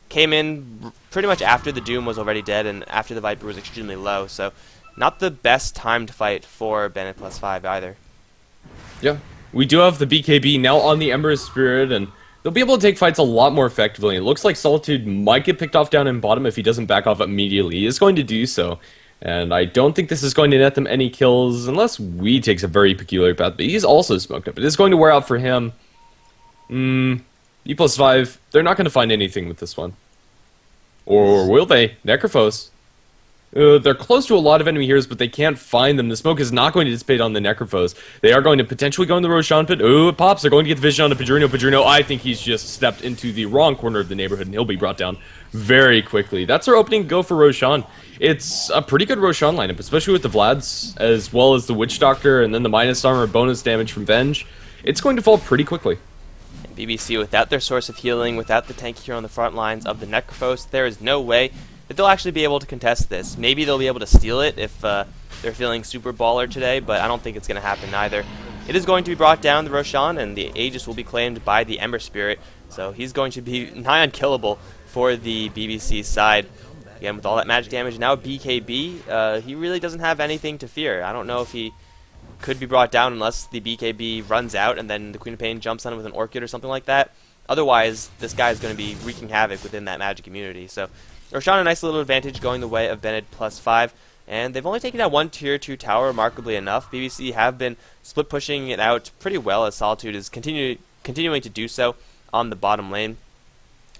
came in pretty much after the Doom was already dead and after the Viper was extremely low. So, not the best time to fight for Bennett +5 either. Yeah, we do have the BKB now on the Ember Spirit, and they'll be able to take fights a lot more effectively. It looks like Solitude might get picked off down in bottom if he doesn't back off immediately. He is going to do so, and I don't think this is going to net them any kills unless Wee takes a very peculiar path, but he's also smoked up. It is going to wear out for him. E+5, they're not going to find anything with this one. Or will they? Necrophos. They're close to a lot of enemy heroes, but they can't find them. The smoke is not going to dissipate on the Necrophos. They are going to potentially go in the Roshan pit. Ooh, it pops. They're going to get the vision on the Padrino. Padrino, I think he's just stepped into the wrong corner of the neighborhood, and he'll be brought down very quickly. That's our opening go for Roshan. It's a pretty good Roshan lineup, especially with the Vlads, as well as the Witch Doctor, and then the minus armor bonus damage from Venge. It's going to fall pretty quickly. And BBC, without their source of healing, without the tanky hero on the front lines of the Necrophos, there is no way that they'll actually be able to contest this. Maybe they'll be able to steal it if they're feeling super baller today, but I don't think it's going to happen either. It is going to be brought down, the Roshan, and the Aegis will be claimed by the Ember Spirit, so he's going to be nigh unkillable for the BBC side. Again, with all that magic damage, now BKB, he really doesn't have anything to fear. I don't know if he could be brought down unless the BKB runs out and then the Queen of Pain jumps on him with an Orchid or something like that. Otherwise, this guy is going to be wreaking havoc within that magic immunity. So Roshan, a nice little advantage going the way of Bennett +5, and they've only taken down one tier 2 tower, remarkably enough. BBC have been split pushing it out pretty well as Solitude is continuing to do so on the bottom lane.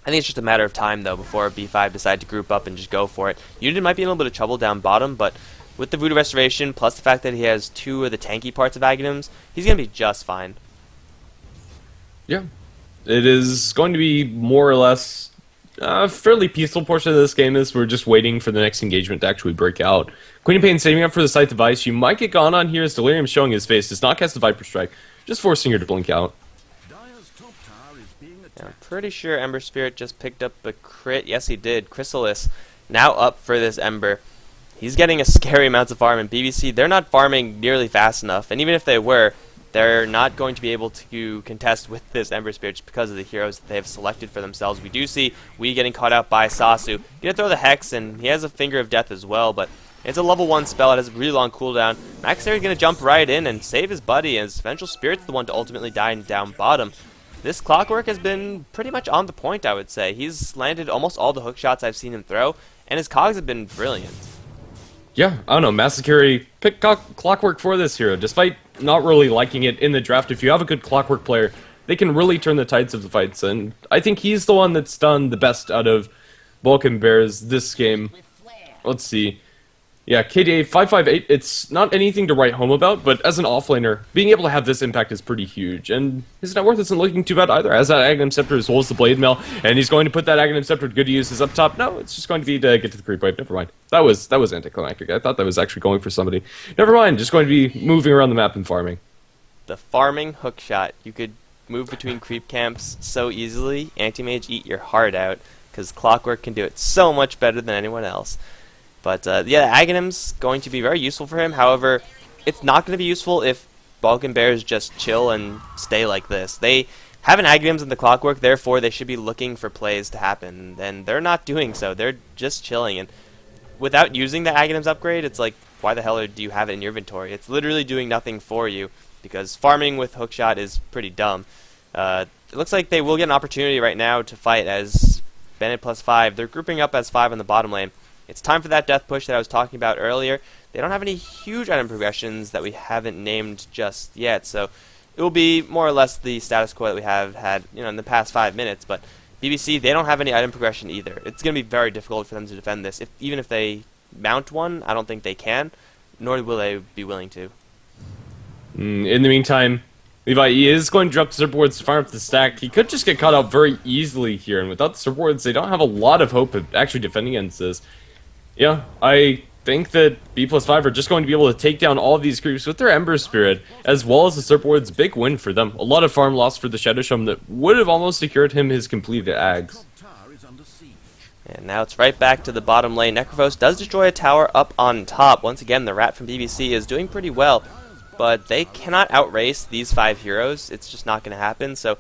I think it's just a matter of time, though, before B5 decide to group up and just go for it. Unit might be in a little bit of trouble down bottom, but with the Voodoo Restoration, plus the fact that he has 2 of the tanky parts of Aghanims, he's going to be just fine. Yeah. It is going to be more or less a fairly peaceful portion of this game as we're just waiting for the next engagement to actually break out. Queen of Pain saving up for the Scythe device. You might get gone on here as Delirium showing his face. Does not cast the Viper Strike, just forcing her to blink out. Yeah, I'm pretty sure Ember Spirit just picked up a crit. Yes, he did. Chrysalis now up for this Ember. He's getting a scary amount of farm, and BBC, they're not farming nearly fast enough, and even if they were, they're not going to be able to contest with this Ember Spirit just because of the heroes that they have selected for themselves. We do see Wee getting caught out by Sasu. Gonna throw the Hex, and he has a Finger of Death as well, but it's a level 1 spell. It has a really long cooldown. Maxari gonna jump right in and save his buddy, as Vengeful Spirit's the one to ultimately die down bottom. This Clockwork has been pretty much on the point, I would say. He's landed almost all the hook shots I've seen him throw, and his cogs have been brilliant. Yeah, I don't know, Masakari picked Clockwork for this hero, despite not really liking it in the draft. If you have a good Clockwork player, they can really turn the tides of the fights, and I think he's the one that's done the best out of Balkan Bears this game. Let's see. Yeah, KDA 558, it's not anything to write home about, but as an offlaner, being able to have this impact is pretty huge, and his net worth isn't looking too bad either. As that Aghanim Scepter as well as the Blade Mail, and he's going to put that Aghanim Scepter to good use is up top. No, it's just going to be to get to the creep wave. Never mind. That was anticlimactic. I thought that was actually going for somebody. Never mind, just going to be moving around the map and farming. The farming hookshot. You could move between creep camps so easily. Anti-Mage, eat your heart out, because Clockwork can do it so much better than anyone else. But yeah, Aghanim's going to be very useful for him. However, it's not going to be useful if Balkan Bears just chill and stay like this. They have an Aghanims in the Clockwork, therefore they should be looking for plays to happen, and they're not doing so. They're just chilling, and without using the Aghanims upgrade, it's like, why the hell do you have it in your inventory? It's literally doing nothing for you, because farming with hookshot is pretty dumb. It looks like they will get an opportunity right now to fight as Bennett +5. They're grouping up as 5 on the bottom lane. It's time for that death push that I was talking about earlier. They don't have any huge item progressions that we haven't named just yet, so it will be more or less the status quo that we have had, in the past 5 minutes. But BBC, they don't have any item progression either. It's going to be very difficult for them to defend this. Even if they mount one, I don't think they can, nor will they be willing to. In the meantime, Levi is going to drop the Surfboards to farm up the stack. He could just get caught out very easily here, and without the Surfboards, they don't have a lot of hope of actually defending against this. Yeah, I think that B+5 are just going to be able to take down all of these creeps with their Ember Spirit, as well as the Surfboards. Big win for them. A lot of farm loss for the Shadow Shum that would have almost secured him his completed Ags. And now it's right back to the bottom lane. Necrophos does destroy a tower up on top. Once again, the Rat from BBC is doing pretty well, but they cannot outrace these 5 heroes. It's just not going to happen, so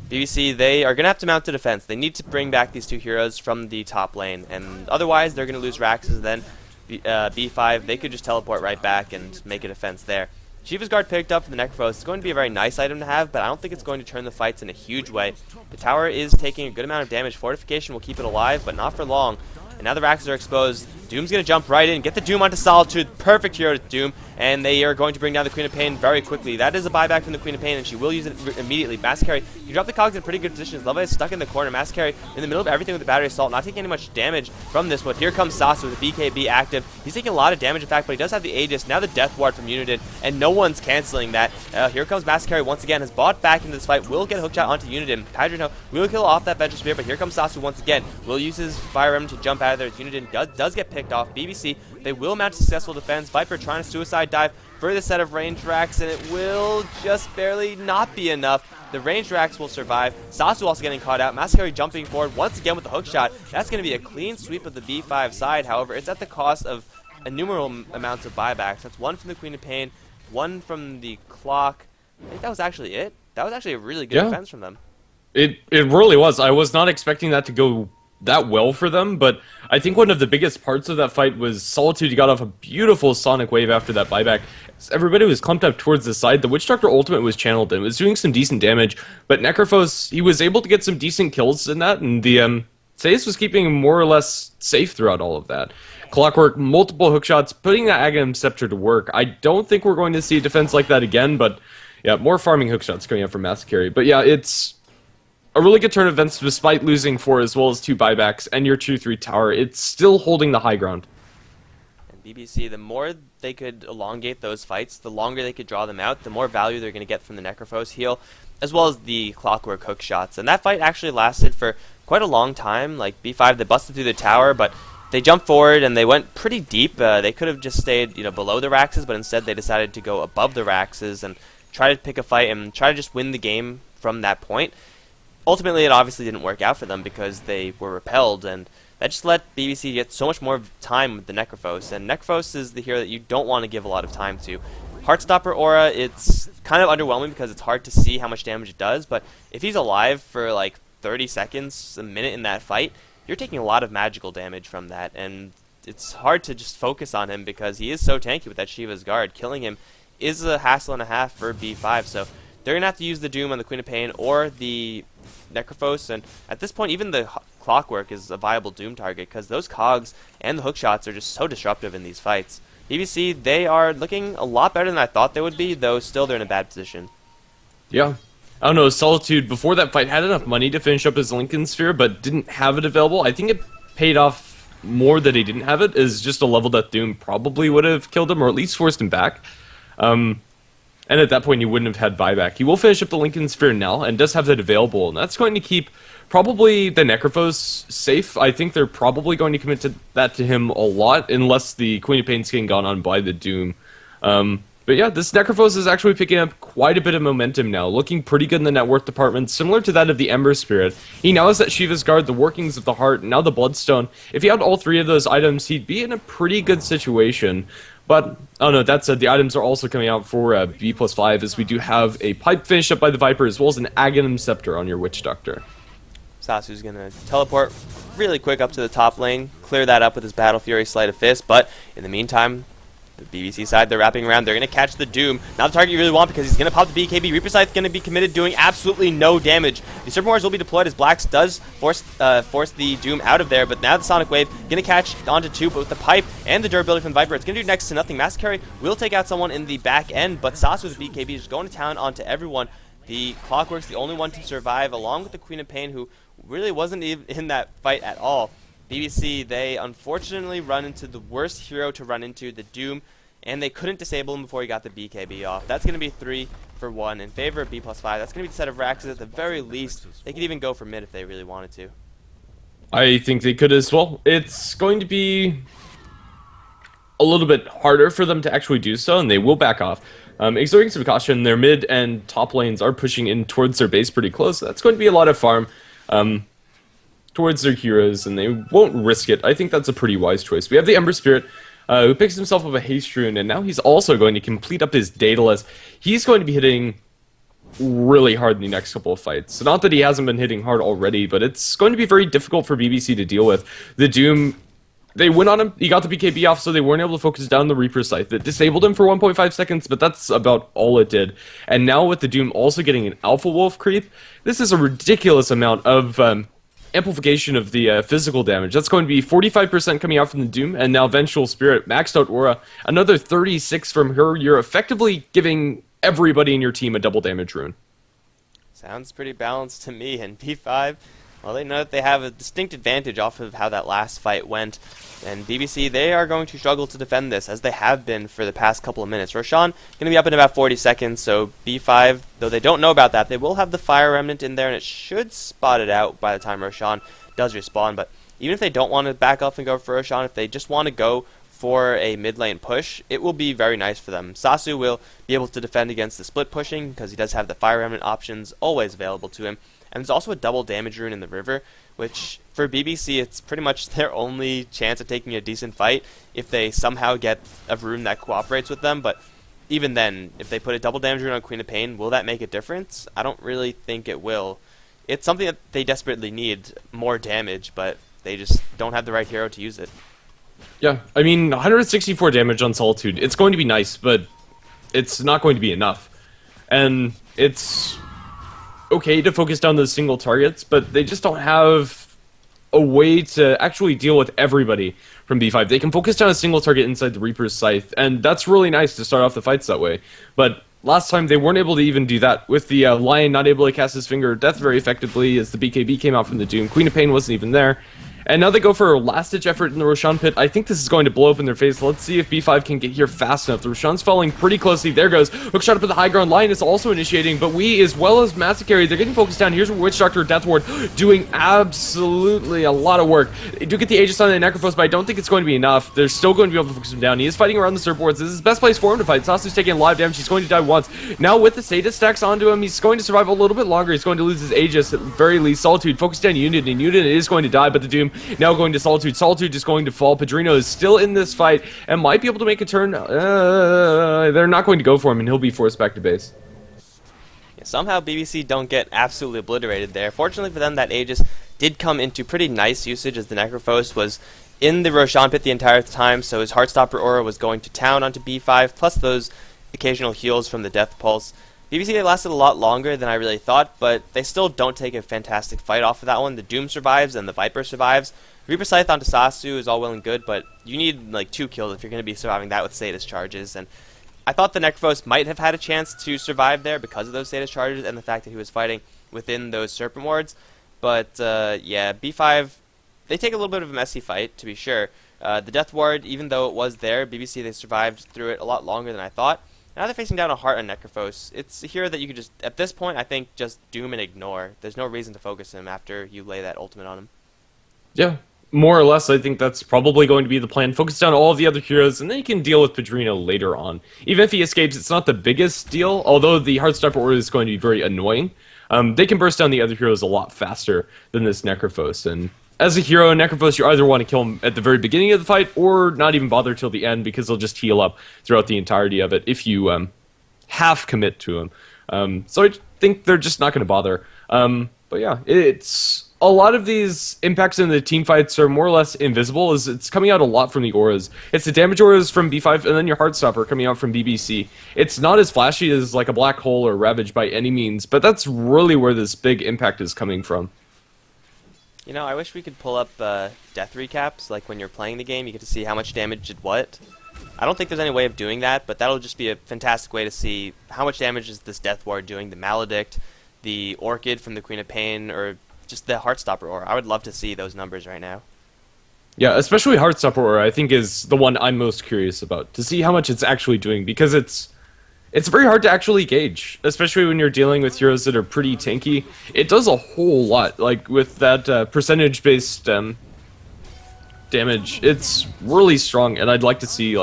BBC, they are going to have to mount a defense. They need to bring back these 2 heroes from the top lane, and otherwise they're going to lose Raxes. Then B5, they could just teleport right back and make a defense there. Shiva's Guard picked up for the Necrophos. It's going to be a very nice item to have, but I don't think it's going to turn the fights in a huge way. The tower is taking a good amount of damage. Fortification will keep it alive, but not for long. And now the Raxes are exposed. Doom's going to jump right in, get the Doom onto Solitude. Perfect hero to Doom, and they are going to bring down the Queen of Pain very quickly. That is a buyback from the Queen of Pain, and she will use it immediately. Mass Carry, you drop the cogs in pretty good positions. Leva is stuck in the corner. Mass Carry in the middle of everything with the Battery Assault, not taking any much damage from this one. Here comes Sasu with the BKB active. He's taking a lot of damage, in fact, but he does have the Aegis. Now the Death Ward from Uniden, and no one's canceling that. Here comes Mass Carry once again, has bought back into this fight, will get a hookshot onto Uniden. Padrino will kill off that Venture Spear, but here comes Sasu once again. Will use his Fire Emblem to jump out of there. Uniden does get picked off. BBC, they will mount a successful defense. Viper trying to suicide dive for the set of range racks, and it will just barely not be enough. The range racks will survive. Sasu also getting caught out. Mascari jumping forward once again with the hook shot. That's going to be a clean sweep of the B5 side. However, it's at the cost of innumerable amounts of buybacks. That's one from the Queen of Pain, one from the Clock. I think that was actually it. That was actually a really good defense from them. It really was. I was not expecting that to go that well for them, but I think one of the biggest parts of that fight was Solitude. He got off a beautiful Sonic Wave after that buyback. Everybody was clumped up towards the side. The Witch Doctor ultimate was channeled and was doing some decent damage, but Necrophos, he was able to get some decent kills in that, and the Zeus was keeping him more or less safe throughout all of that. Clockwork, multiple hookshots, putting that Aghanim Scepter to work. I don't think we're going to see a defense like that again, but yeah, more farming hookshots coming up from Massacre. But yeah, it's a really good turn of events despite losing 4 as well as 2 buybacks and your 2-3 tower. It's still holding the high ground. And BBC, the more they could elongate those fights, the longer they could draw them out, the more value they're going to get from the Necrophos heal, as well as the Clockwork hook shots. And that fight actually lasted for quite a long time. Like B5, they busted through the tower, but they jumped forward and they went pretty deep. They could have just stayed, below the Raxes, but instead they decided to go above the Raxes and try to pick a fight and try to just win the game from that point. Ultimately, it obviously didn't work out for them because they were repelled, and that just let BBC get so much more time with the Necrophos. And Necrophos is the hero that you don't want to give a lot of time to. Heartstopper Aura, it's kind of underwhelming because it's hard to see how much damage it does, but if he's alive for like 30 seconds, a minute in that fight, you're taking a lot of magical damage from that, and it's hard to just focus on him because he is so tanky with that Shiva's Guard. Killing him is a hassle and a half for B5, so they're going to have to use the Doom on the Queen of Pain or the Necrophos, and at this point even the Clockwork is a viable Doom target because those cogs and the hook shots are just so disruptive in these fights. BBC, they are looking a lot better than I thought they would be, though still they're in a bad position. Yeah. I don't know, Solitude before that fight had enough money to finish up his Lincoln Sphere but didn't have it available. I think it paid off more that he didn't have it, is just a level that Doom probably would have killed him or at least forced him back. And at that point, you wouldn't have had buyback. He will finish up the Lincoln Sphere now, and does have that available, and that's going to keep probably the Necrophos safe. I think they're probably going to commit to that to him a lot, unless the Queen of Pain's getting gone on by the Doom. But yeah, this Necrophos is actually picking up quite a bit of momentum now, looking pretty good in the net worth department, similar to that of the Ember Spirit. He now has that Shiva's Guard, the workings of the Heart, and now the Bloodstone. If he had all 3 of those items, he'd be in a pretty good situation. But, oh no, that said, the items are also coming out for B+5, as we do have a pipe finished up by the Viper, as well as an Aghanim Scepter on your Witch Doctor. Sasu's going to teleport really quick up to the top lane, clear that up with his Battle Fury Sleight of Fist, but in the meantime, the BBC side, they're wrapping around. They're going to catch the Doom. Not the target you really want because he's going to pop the BKB. Reaper Scythe going to be committed, doing absolutely no damage. The Serpent will be deployed as Blacks does force the Doom out of there, but now the Sonic Wave going to catch onto 2, but with the pipe and the durability from the Viper, it's going to do next to nothing. Massacre will take out someone in the back end, but Sasu with the BKB is going to town onto everyone. The Clockwork's the only one to survive, along with the Queen of Pain, who really wasn't even in that fight at all. BBC, they unfortunately run into the worst hero to run into, the Doom, and they couldn't disable him before he got the BKB off. That's going to be 3 for 1 in favor of B+5. That's going to be the set of Raxes at the very least. They could even go for mid if they really wanted to. I think they could as well. It's going to be a little bit harder for them to actually do so, and they will back off. Exerting some caution, their mid and top lanes are pushing in towards their base pretty close. That's going to be a lot of farm towards their heroes, and they won't risk it. I think that's a pretty wise choice. We have the Ember Spirit, who picks himself up a Haste Rune, and now he's also going to complete up his Daedalus. He's going to be hitting really hard in the next couple of fights. So not that he hasn't been hitting hard already, but it's going to be very difficult for BBC to deal with. The Doom, they went on him, he got the BKB off, so they weren't able to focus down the Reaper Scythe. That disabled him for 1.5 seconds, but that's about all it did. And now with the Doom also getting an Alpha Wolf creep, this is a ridiculous amount of amplification of the physical damage. That's going to be 45% coming out from the Doom, and now Vengeful Spirit, maxed out Aura, another 36 from her. You're effectively giving everybody in your team a double damage rune. Sounds pretty balanced to me. And B5, well, they know that they have a distinct advantage off of how that last fight went. And BBC, they are going to struggle to defend this, as they have been for the past couple of minutes. Roshan going to be up in about 40 seconds, so B5, though they don't know about that, they will have the Fire Remnant in there, and it should spot it out by the time Roshan does respawn. But even if they don't want to back up and go for Roshan, if they just want to go for a mid lane push, it will be very nice for them. Sasu will be able to defend against the split pushing, because he does have the Fire Remnant options always available to him. And there's also a double damage rune in the river, which for BBC, it's pretty much their only chance of taking a decent fight if they somehow get a rune that cooperates with them. But even then, if they put a double damage rune on Queen of Pain, will that make a difference? I don't really think it will. It's something that they desperately need, more damage, but they just don't have the right hero to use it. Yeah, I mean, 164 damage on Solitude, it's going to be nice, but it's not going to be enough. And it's okay to focus down those single targets, but they just don't have a way to actually deal with everybody from B5. They can focus down a single target inside the Reaper's Scythe, and that's really nice to start off the fights that way. But last time they weren't able to even do that, with the Lion not able to cast his Finger of Death very effectively as the BKB came out from the Doom. Queen of Pain wasn't even there. And now they go for a last-ditch effort in the Roshan pit. I think this is going to blow up in their face. Let's see if B5 can get here fast enough. The Roshan's falling pretty closely. There goes. Hookshot up at the high ground. Lion is also initiating, but we, as well as Massacre, they're getting focused down. Here's Witch Doctor Death Ward doing absolutely a lot of work. They do get the Aegis on the Necrophos, but I don't think it's going to be enough. They're still going to be able to focus him down. He is fighting around the surfboards. This is the best place for him to fight. Sasu's taking a lot of damage. He's going to die once. Now with the Sadist stacks onto him, he's going to survive a little bit longer. He's going to lose his Aegis at the very least. Solitude focused down Unit, and Unit is going to die, but the Doom now going to Solitude. Solitude is going to fall. Padrino is still in this fight and might be able to make a turn. They're not going to go for him, and he'll be forced back to base. Yeah, somehow BBC don't get absolutely obliterated there. Fortunately for them, that Aegis did come into pretty nice usage, as the Necrophos was in the Roshan pit the entire time, so his Heartstopper aura was going to town onto B5, plus those occasional heals from the Death Pulse. BBC, they lasted a lot longer than I really thought, but they still don't take a fantastic fight off of that one. The Doom survives and the Viper survives. Reaper Scythe onto Sasu is all well and good, but you need like 2 kills if you're going to be surviving that with Sadist charges. And I thought the Necrophos might have had a chance to survive there because of those Sadist charges and the fact that he was fighting within those Serpent Wards. But yeah, B5, they take a little bit of a messy fight, to be sure. The Death Ward, even though it was there, BBC, they survived through it a lot longer than I thought. Now they're facing down a Heart on Necrophos. It's a hero that you could just, at this point, I think, just doom and ignore. There's no reason to focus him after you lay that ultimate on him. Yeah, more or less, I think that's probably going to be the plan. Focus down all of the other heroes, and then you can deal with Padrino later on. Even if he escapes, it's not the biggest deal, although the Heartstopper Order is going to be very annoying. They can burst down the other heroes a lot faster than this Necrophos, and as a hero, Necrophos, you either want to kill him at the very beginning of the fight, or not even bother till the end, because they'll just heal up throughout the entirety of it if you half commit to him. So I think they're just not going to bother. But yeah, it's a lot of these impacts in the team fights are more or less invisible, as it's coming out a lot from the auras. It's the damage auras from B5, and then your Heartstopper coming out from BBC. It's not as flashy as like a Black Hole or Ravage by any means, but that's really where this big impact is coming from. You know, I wish we could pull up death recaps, like when you're playing the game, you get to see how much damage did what. I don't think there's any way of doing that, but that'll just be a fantastic way to see how much damage is this Death Ward doing, the Maledict, the Orchid from the Queen of Pain, or just the Heartstopper Aura. I would love to see those numbers right now. Yeah, especially Heartstopper Aura, I think, is the one I'm most curious about, to see how much it's actually doing, because it's very hard to actually gauge, especially when you're dealing with heroes that are pretty tanky. It does a whole lot, like with that percentage-based damage. It's really strong, and I'd like to see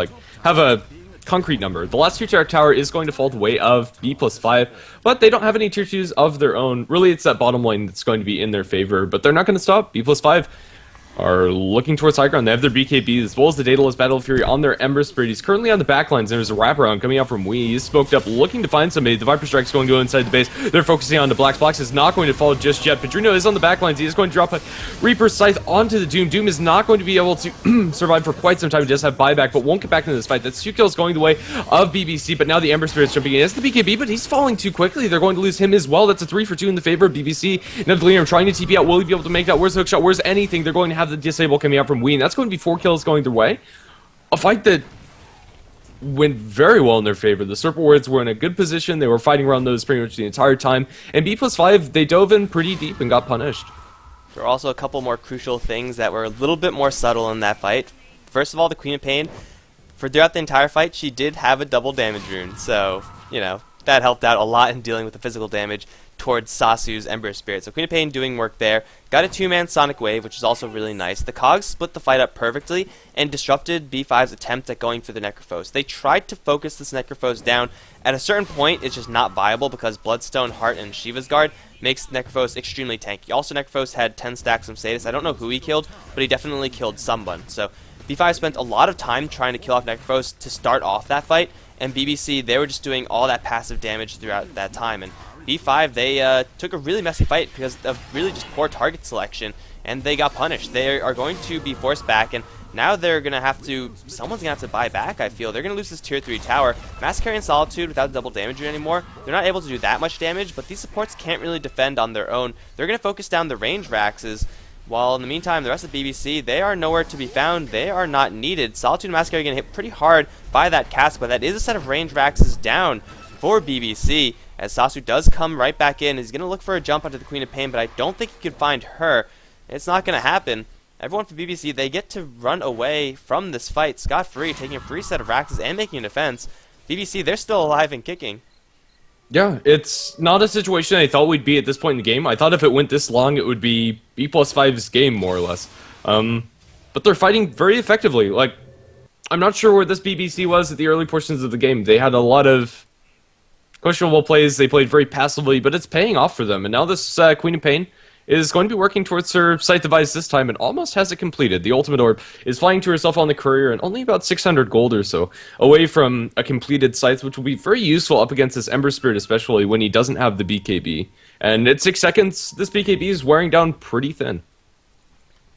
have a concrete number. The last tier tower is going to fall the way of B+5, but they don't have any tier 2s of their own. Really, it's that bottom lane that's going to be in their favor, but they're not going to stop. B+5 are looking towards high ground. They have their BKB as well as the Daedalus Battle Fury on their Ember Spirit. He's currently on the backlines, and there's a wraparound coming out from Wii. He's smoked up, looking to find somebody. The Viper Strike's going to go inside the base. They're focusing on the Blacks. Blacks is not going to fall just yet. Padrino is on the backlines. He is going to drop a Reaper Scythe onto the Doom. Doom is not going to be able to survive for quite some time. He does have buyback, but won't get back into this fight. That's 2 kills going the way of BBC, but now the Ember Spirit's jumping in. It's the BKB, but he's falling too quickly. They're going to lose him as well. That's a 3 for 2 in the favor of BBC. Now the Leader trying to TP out. Will he be able to make that? Where's the hook shot? Where's anything? They're going to have the disable coming out from Wii, and that's going to be 4 kills going their way. A fight that went very well in their favor. The Serpent Wards were in a good position. They were fighting around those pretty much the entire time. And B+5, they dove in pretty deep and got punished. There were also a couple more crucial things that were a little bit more subtle in that fight. First of all, the Queen of Pain, for throughout the entire fight, she did have a double damage rune. So, you know, that helped out a lot in dealing with the physical damage towards Sasu's Ember Spirit. So Queen of Pain doing work there. Got a 2-man Sonic Wave, which is also really nice. The Cogs split the fight up perfectly and disrupted B5's attempt at going for the Necrophos. They tried to focus this Necrophos down. At a certain point, it's just not viable because Bloodstone, Heart, and Shiva's Guard makes Necrophos extremely tanky. Also, Necrophos had 10 stacks of status. I don't know who he killed, but he definitely killed someone. So B5 spent a lot of time trying to kill off Necrophos to start off that fight, and BBC, they were just doing all that passive damage throughout that time. And B5, they took a really messy fight because of really just poor target selection, and they got punished. They are going to be forced back, and now they're going to have to, someone's going to have to buy back, I feel. They're going to lose this tier 3 tower. Massacre and Solitude without double damage anymore, they're not able to do that much damage, but these supports can't really defend on their own. They're going to focus down the range Raxes, while in the meantime, the rest of BBC, they are nowhere to be found. They are not needed. Solitude and Massacre are going to hit pretty hard by that cast, but that is a set of range Raxes down for BBC, as Sasu does come right back in. He's going to look for a jump onto the Queen of Pain, but I don't think he can find her. It's not going to happen. Everyone from BBC, they get to run away from this fight scot-free, taking a free set of Raxes and making a defense. BBC, they're still alive and kicking. Yeah, it's not a situation I thought we'd be at this point in the game. I thought if it went this long, it would be B+5's game, more or less. But they're fighting very effectively. Like, I'm not sure where this BBC was at the early portions of the game. They had a lot of questionable plays. They played very passively, but it's paying off for them. And now this Queen of Pain is going to be working towards her sight device this time and almost has it completed. The Ultimate Orb is flying to herself on the courier and only about 600 gold or so away from a completed sight, which will be very useful up against this Ember Spirit, especially when he doesn't have the BKB. And at 6 seconds, this BKB is wearing down pretty thin.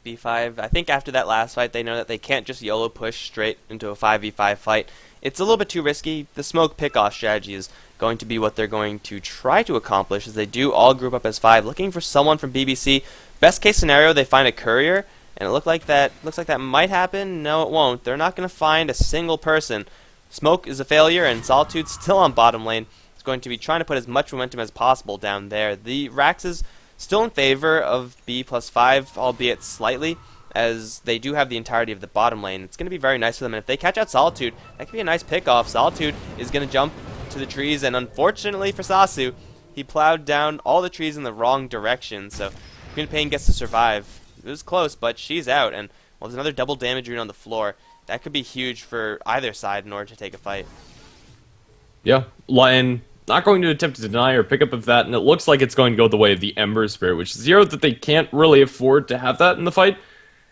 B5, I think after that last fight, they know that they can't just YOLO push straight into a 5v5 fight. It's a little bit too risky. The smoke pick-off strategy is going to be what they're going to try to accomplish, as they do all group up as 5, looking for someone from BBC. Best case scenario, they find a courier, and it looks like that might happen. No, it won't. They're not going to find a single person. Smoke is a failure, and Solitude's still on bottom lane. It's going to be trying to put as much momentum as possible down there. The Rax is still in favor of B+5, albeit slightly, as they do have the entirety of the bottom lane. It's going to be very nice for them, and if they catch out Solitude, that could be a nice pick-off. Solitude is going to jump to the trees, and unfortunately for Sasu, he plowed down all the trees in the wrong direction, so Queen of Pain gets to survive. It was close, but she's out, and well, there's another double damage rune on the floor. That could be huge for either side in order to take a fight. Yeah, Lion not going to attempt to deny or pick up of that, and it looks like it's going to go the way of the Ember Spirit, which is 0 that they can't really afford to have that in the fight.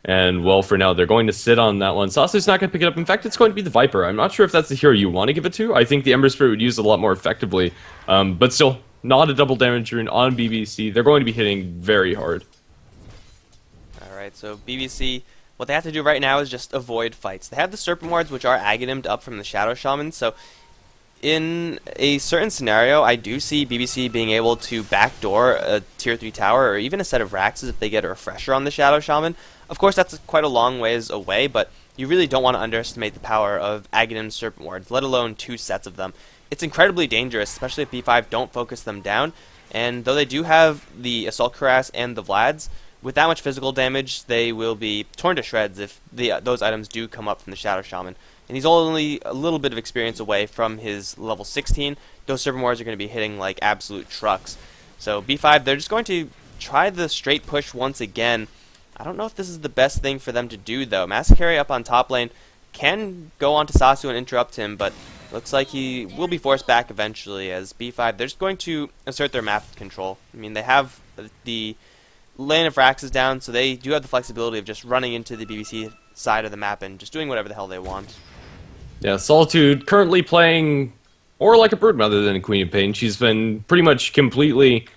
And, well, for now, they're going to sit on that one. Sasu's not going to pick it up. In fact, it's going to be the Viper. I'm not sure if that's the hero you want to give it to. I think the Ember Spirit would use it a lot more effectively. But still, not a double damage rune on BBC. They're going to be hitting very hard. Alright, so BBC, what they have to do right now is just avoid fights. They have the Serpent Wards, which are agonimed up from the Shadow Shaman, so in a certain scenario, I do see BBC being able to backdoor a tier 3 tower, or even a set of Raxes if they get a refresher on the Shadow Shaman. Of course, that's quite a long ways away, but you really don't want to underestimate the power of Aghanim Serpent Wards, let alone 2 sets of them. It's incredibly dangerous, especially if B5 don't focus them down, and though they do have the Assault Cuirass and the Vlads, with that much physical damage, they will be torn to shreds if those items do come up from the Shadow Shaman. And he's only a little bit of experience away from his level 16. Those Serpent Wards are going to be hitting like absolute trucks. So B5, they're just going to try the straight push once again. I don't know if this is the best thing for them to do, though. Massacre up on top lane can go on to Sasu and interrupt him, but looks like he will be forced back eventually, as B5, they're just going to assert their map control. I mean, they have the lane of Frax is down, so they do have the flexibility of just running into the BBC side of the map and just doing whatever the hell they want. Yeah, Solitude currently playing more like a Broodmother than a Queen of Pain. She's been pretty much completely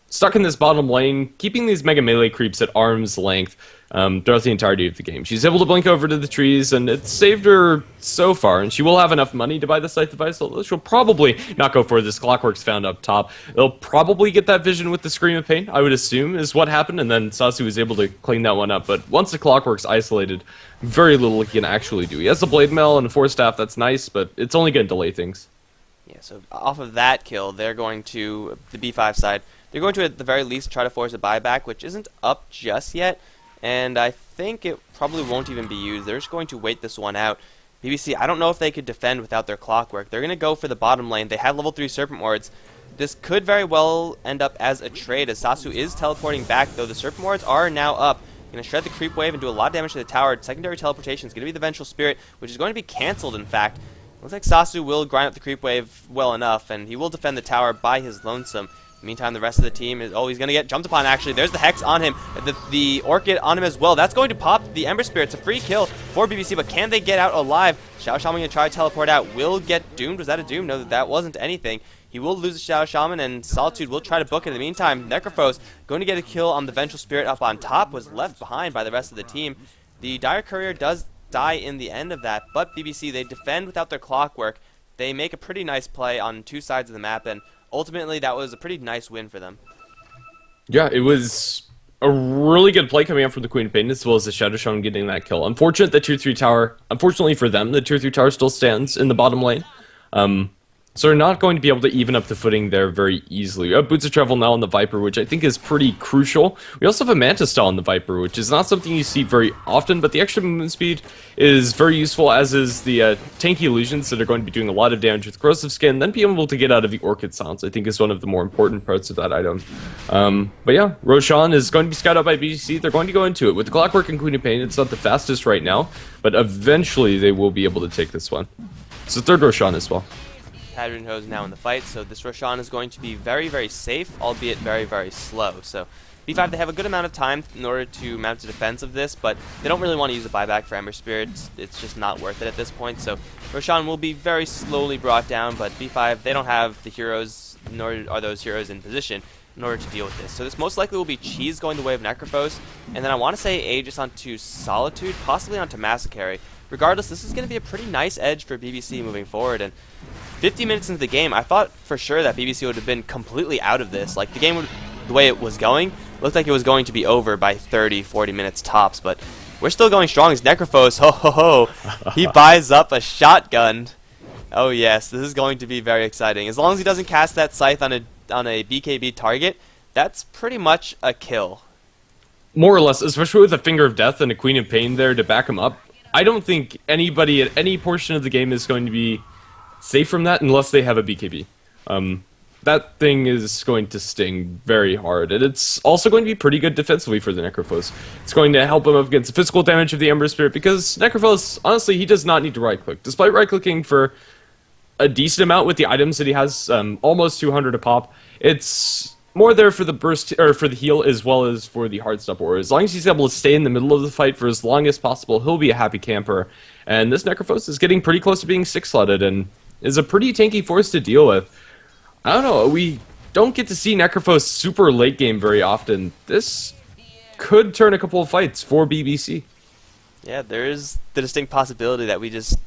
stuck in this bottom lane, keeping these mega melee creeps at arm's length throughout the entirety of the game. She's able to blink over to the trees, and it's saved her so far, and she will have enough money to buy the Scythe device, although she'll probably not go for this. Clockwork's found up top. They'll probably get that vision with the Scream of Pain, I would assume, is what happened, and then Sasu was able to clean that one up. But once the Clockwork's isolated, very little he can actually do. He has the Blade Mail and a Force Staff, that's nice, but it's only going to delay things. Yeah, so off of that kill, they're going to, the B5 side, they're going to at the very least try to force a buyback, which isn't up just yet, and I think it probably won't even be used. They're just going to wait this one out. BBC, I don't know if they could defend without their Clockwork. They're going to go for the bottom lane. They have level 3 Serpent Wards. This could very well end up as a trade, as Sasu is teleporting back, though the Serpent Wards are now up. Going to shred the creep wave and do a lot of damage to the tower. Secondary teleportation is going to be the Vengeful Spirit, which is going to be cancelled, in fact. Looks like Sasu will grind up the creep wave well enough, and he will defend the tower by his lonesome. Meantime, the rest of the team is... Oh, he's going to get jumped upon, actually. There's the Hex on him. The Orchid on him as well. That's going to pop the Ember Spirit. It's a free kill for BBC, but can they get out alive? Shadow Shaman going to try to teleport out. Will get doomed. Was that a doom? No, that wasn't anything. He will lose the Shadow Shaman, and Solitude will try to book it. In the meantime, Necrophos going to get a kill on the Vengeful Spirit up on top. Was left behind by the rest of the team. The Dire Courier does die in the end of that, but BBC, they defend without their Clockwork. They make a pretty nice play on two sides of the map, and ultimately that was a pretty nice win for them. Yeah, it was a really good play coming out from the Queen of Pain, as well as the Shadow Shaman getting that kill. Unfortunate the tier 3 tower, unfortunately for them, the tier 3 tower still stands in the bottom lane. So they're not going to be able to even up the footing there very easily. We have Boots of Travel now on the Viper, which I think is pretty crucial. We also have a Manta Style on the Viper, which is not something you see very often, but the extra movement speed is very useful, as is the tanky illusions that are going to be doing a lot of damage with Corrosive Skin. Then being able to get out of the Orchid Silence, I think, is one of the more important parts of that item. But yeah, Roshan is going to be scouted out by BGC. They're going to go into it. With the Clockwork and Queen of Pain, it's not the fastest right now, but eventually they will be able to take this one. It's the third Roshan as well. Hadron Hose now in the fight, so this Roshan is going to be very, very safe, albeit very, very slow. So B5, they have a good amount of time in order to mount a defense of this, but they don't really want to use a buyback for Ember Spirits. It's just not worth it at this point. So Roshan will be very slowly brought down, but B5, they don't have the heroes, nor are those heroes in position in order to deal with this. So this most likely will be Cheese going the way of Necrophos, and then I want to say Aegis onto Solitude, possibly onto Massacre. Regardless, this is going to be a pretty nice edge for BBC moving forward, and 50 minutes into the game, I thought for sure that BBC would have been completely out of this. Like, the game, the way it was going, looked like it was going to be over by 30, 40 minutes tops, but we're still going strong as Necrophos, ho ho ho, he buys up a shotgun. Oh yes, this is going to be very exciting. As long as he doesn't cast that Scythe on a BKB target, that's pretty much a kill. More or less, especially with a Finger of Death and a Queen of Pain there to back him up. I don't think anybody at any portion of the game is going to be safe from that unless they have a BKB. That thing is going to sting very hard, and it's also going to be pretty good defensively for the Necrophos. It's going to help him up against the physical damage of the Ember Spirit, because Necrophos, honestly, he does not need to right-click. Despite right-clicking for a decent amount with the items that he has, almost 200 a pop, it's more there for the burst, or for the heal, as well as for the hard stop war. As long as he's able to stay in the middle of the fight for as long as possible, he'll be a happy camper. And this Necrophos is getting pretty close to being 6-slotted, and is a pretty tanky force to deal with. I don't know, we don't get to see Necrophos super late game very often. This could turn a couple of fights for BBC. Yeah, there is the distinct possibility that we just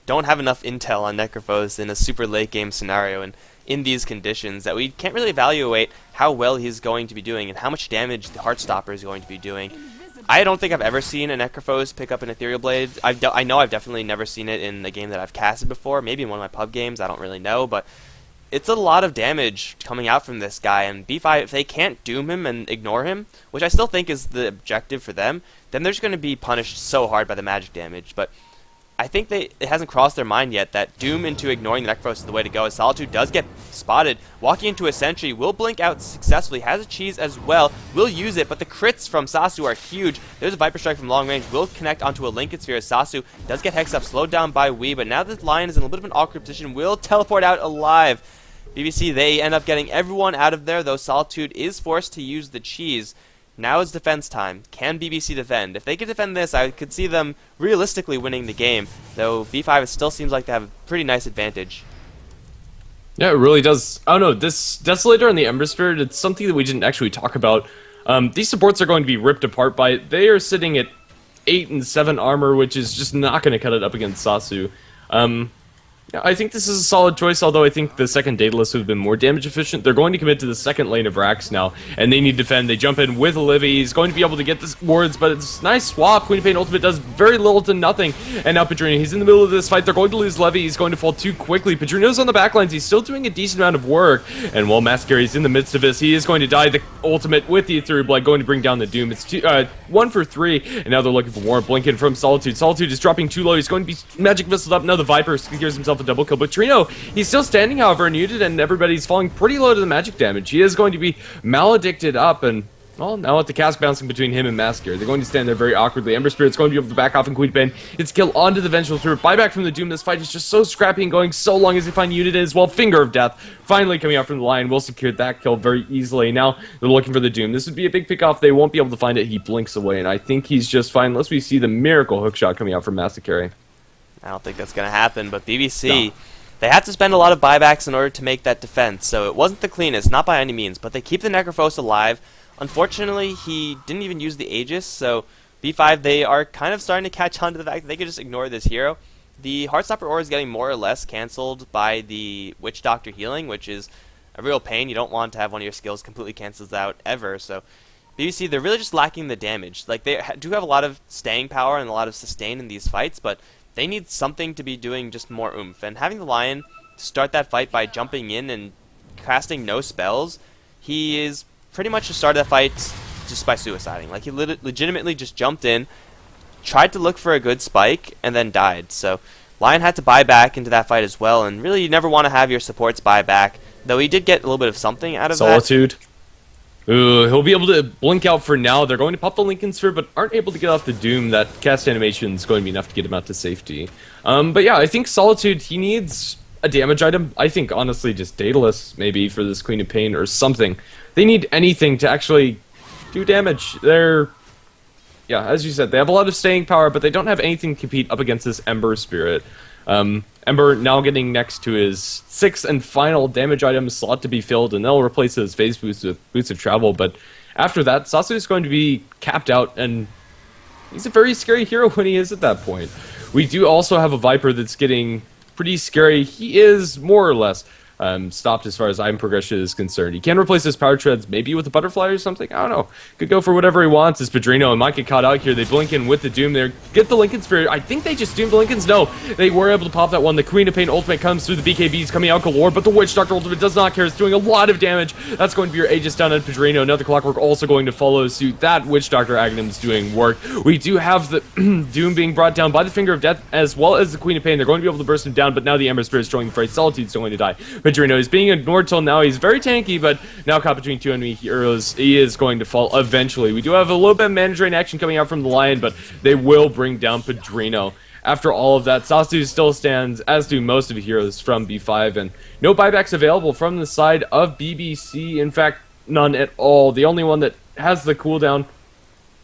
don't have enough intel on Necrophos in a super late game scenario, and in these conditions, that we can't really evaluate how well he's going to be doing and how much damage the Heartstopper is going to be doing. I don't think I've ever seen a Necrophos pick up an Ethereal Blade. I know I've definitely never seen it in a game that I've casted before, maybe in one of my pub games, I don't really know, but it's a lot of damage coming out from this guy, and B5, if they can't doom him and ignore him, which I still think is the objective for them, then they're just going to be punished so hard by the magic damage. But I think it hasn't crossed their mind yet that doom into ignoring the Necrophos is the way to go, as Solitude does get spotted. Walking into a sentry, will blink out successfully, has a cheese as well, will use it, but the crits from Sasu are huge. There's a Viper Strike from long range, will connect onto a Lincoln Sphere as Sasu does get Hex up, slowed down by Wii, but now the Lion is in a little bit of an awkward position, will teleport out alive. BBC, they end up getting everyone out of there, though Solitude is forced to use the cheese. Now is defense time. Can BBC defend? If they could defend this, I could see them realistically winning the game, though B5 still seems like they have a pretty nice advantage. Yeah, it really does. I don't know, this Desolator and the Ember Spirit, it's something that we didn't actually talk about. These supports are going to be ripped apart by it. They are sitting at 8 and 7 armor, which is just not going to cut it up against Sasu. I think this is a solid choice, although I think the second Daedalus would have been more damage efficient. They're going to commit to the second lane of Rax now, and they need to defend. They jump in with Olivia. He's going to be able to get the wards, but it's a nice swap. Queen of Pain ultimate does very little to nothing. And now Pedrino, he's in the middle of this fight. They're going to lose Levy. He's going to fall too quickly. Pedrino's on the backlines. He's still doing a decent amount of work. And while Mascary's in the midst of this, he is going to die. The ultimate with the Ethereal Blood going to bring down the Doom. It's 1 for 3, and now they're looking for more. Blinken from Solitude. Solitude is dropping too low. He's going to be magic missiled up. Now the Viper secures himself a double kill, but Trino, he's still standing, however, unmuted, and everybody's falling pretty low to the magic damage. He is going to be maledicted up, and, well, now with the cast bouncing between him and Masker, they're going to stand there very awkwardly. Ember Spirit's going to be able to back off, and Queen Pen gets kill onto the Vengeful Spirit. Buyback from the Doom. This fight is just so scrappy and going so long as they find Unit as well. Finger of Death finally coming out from the Lion will secure that kill very easily. Now they're looking for the Doom. This would be a big pick-off. They won't be able to find it. He blinks away, and I think he's just fine unless we see the miracle hookshot coming out from Masakari. I don't think that's going to happen, but BBC... No. They had to spend a lot of buybacks in order to make that defense, so it wasn't the cleanest, not by any means, but they keep the Necrophos alive. Unfortunately, he didn't even use the Aegis, so B5, they are kind of starting to catch on to the fact that they could just ignore this hero. The Heartstopper Aura is getting more or less cancelled by the Witch Doctor healing, which is a real pain. You don't want to have one of your skills completely cancelled out ever, so BBC, they're really just lacking the damage. Like, they do have a lot of staying power and a lot of sustain in these fights, but they need something to be doing just more oomph. And having the Lion start that fight by jumping in and casting no spells, he is pretty much just started that fight just by suiciding. Like, he legitimately just jumped in, tried to look for a good spike, and then died. So Lion had to buy back into that fight as well, and really you never want to have your supports buy back, though he did get a little bit of something out of Solitude. that. Ooh, he'll be able to blink out for now. They're going to pop the Lincoln Sphere, but aren't able to get off the Doom. That cast animation is going to be enough to get him out to safety. But yeah, I think Solitude, he needs a damage item. I think, honestly, just Daedalus, maybe, for this Queen of Pain or something. They need anything to actually do damage. They're, yeah, as you said, they have a lot of staying power, but they don't have anything to compete up against this Ember Spirit. Ember now getting next to his 6th and final damage item slot to be filled, and they'll replace his phase boost with Boots of Travel, but after that, Sasu is going to be capped out, and he's a very scary hero when he is at that point. We do also have a Viper that's getting pretty scary. He is more or less stopped as far as item progression is concerned. He can replace his power treads maybe with a butterfly or something. I don't know. Could go for whatever he wants as Pedrino and might get caught out here. They blink in with the Doom there. Get the Lincoln Spirit. I think they just doomed the Lincolns. No, they were able to pop that one. The Queen of Pain ultimate comes through. The BKBs coming out galore, but the Witch Doctor ultimate does not care. It's doing a lot of damage. That's going to be your Aegis down on Pedrino. Another Clockwork also going to follow suit. That Witch Doctor Aghanim is doing work. We do have the Doom being brought down by the Finger of Death as well as the Queen of Pain. They're going to be able to burst him down, but now the Ember Spirit is joining the fray. Solitude's going to die. Pedrino is being ignored till now. He's very tanky, but now caught between two enemy heroes. He is going to fall eventually. We do have a little bit of mana drain action coming out from the Lion, but they will bring down Pedrino. After all of that, Sasu still stands, as do most of the heroes from B5, and no buybacks available from the side of BBC. In fact, none at all. The only one that has the cooldown,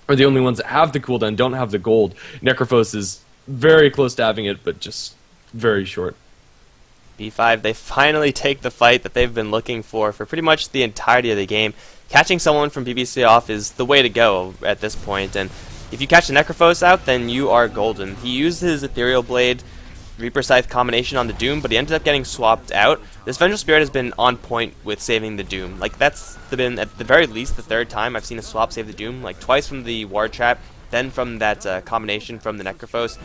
or the only ones that have the cooldown, don't have the gold. Necrophos is very close to having it, but just very short. B5, they finally take the fight that they've been looking for pretty much the entirety of the game. Catching someone from BBC off is the way to go at this point, and if you catch the Necrophos out, then you are golden. He used his Ethereal Blade Reaper Scythe combination on the Doom, but he ended up getting swapped out. This Vengeful Spirit has been on point with saving the Doom. Like, that's been, at the very least, the third time I've seen a swap save the Doom. Like, twice from the Ward Trap, then from that combination from the Necrophos.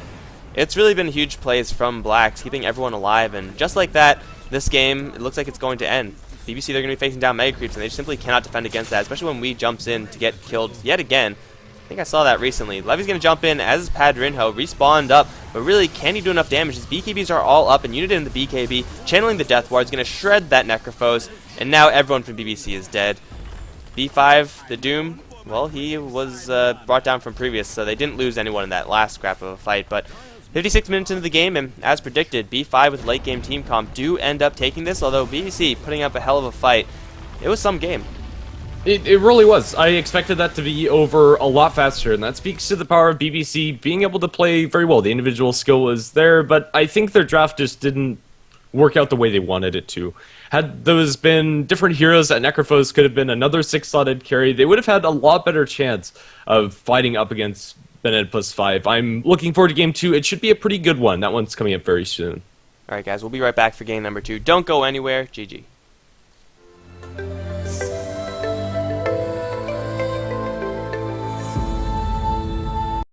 It's really been huge plays from Blacks, keeping everyone alive, and just like that, this game, it looks like it's going to end. BBC, they're going to be facing down Mega Creeps, and they simply cannot defend against that, especially when Wee jumps in to get killed yet again. I think I saw that recently. Levy's going to jump in, as is Padrinho, respawned up, but really, can he do enough damage? His BKBs are all up, and Unit in the BKB, channeling the Death Ward, is going to shred that Necrophos, and now everyone from BBC is dead. B5, the Doom, well, he was brought down from previous, so they didn't lose anyone in that last scrap of a fight, but 56 minutes into the game, and as predicted, B5 with late game team comp do end up taking this, although BBC putting up a hell of a fight. It was some game. It really was. I expected that to be over a lot faster, and that speaks to the power of BBC being able to play very well. The individual skill was there, but I think their draft just didn't work out the way they wanted it to. Had those been different heroes, that Necrophos could have been another 6-slotted carry, they would have had a lot better chance of fighting up against Bennett +5. I'm looking forward to game 2. It should be a pretty good one. That one's coming up very soon. Alright guys, we'll be right back for game number 2. Don't go anywhere. GG.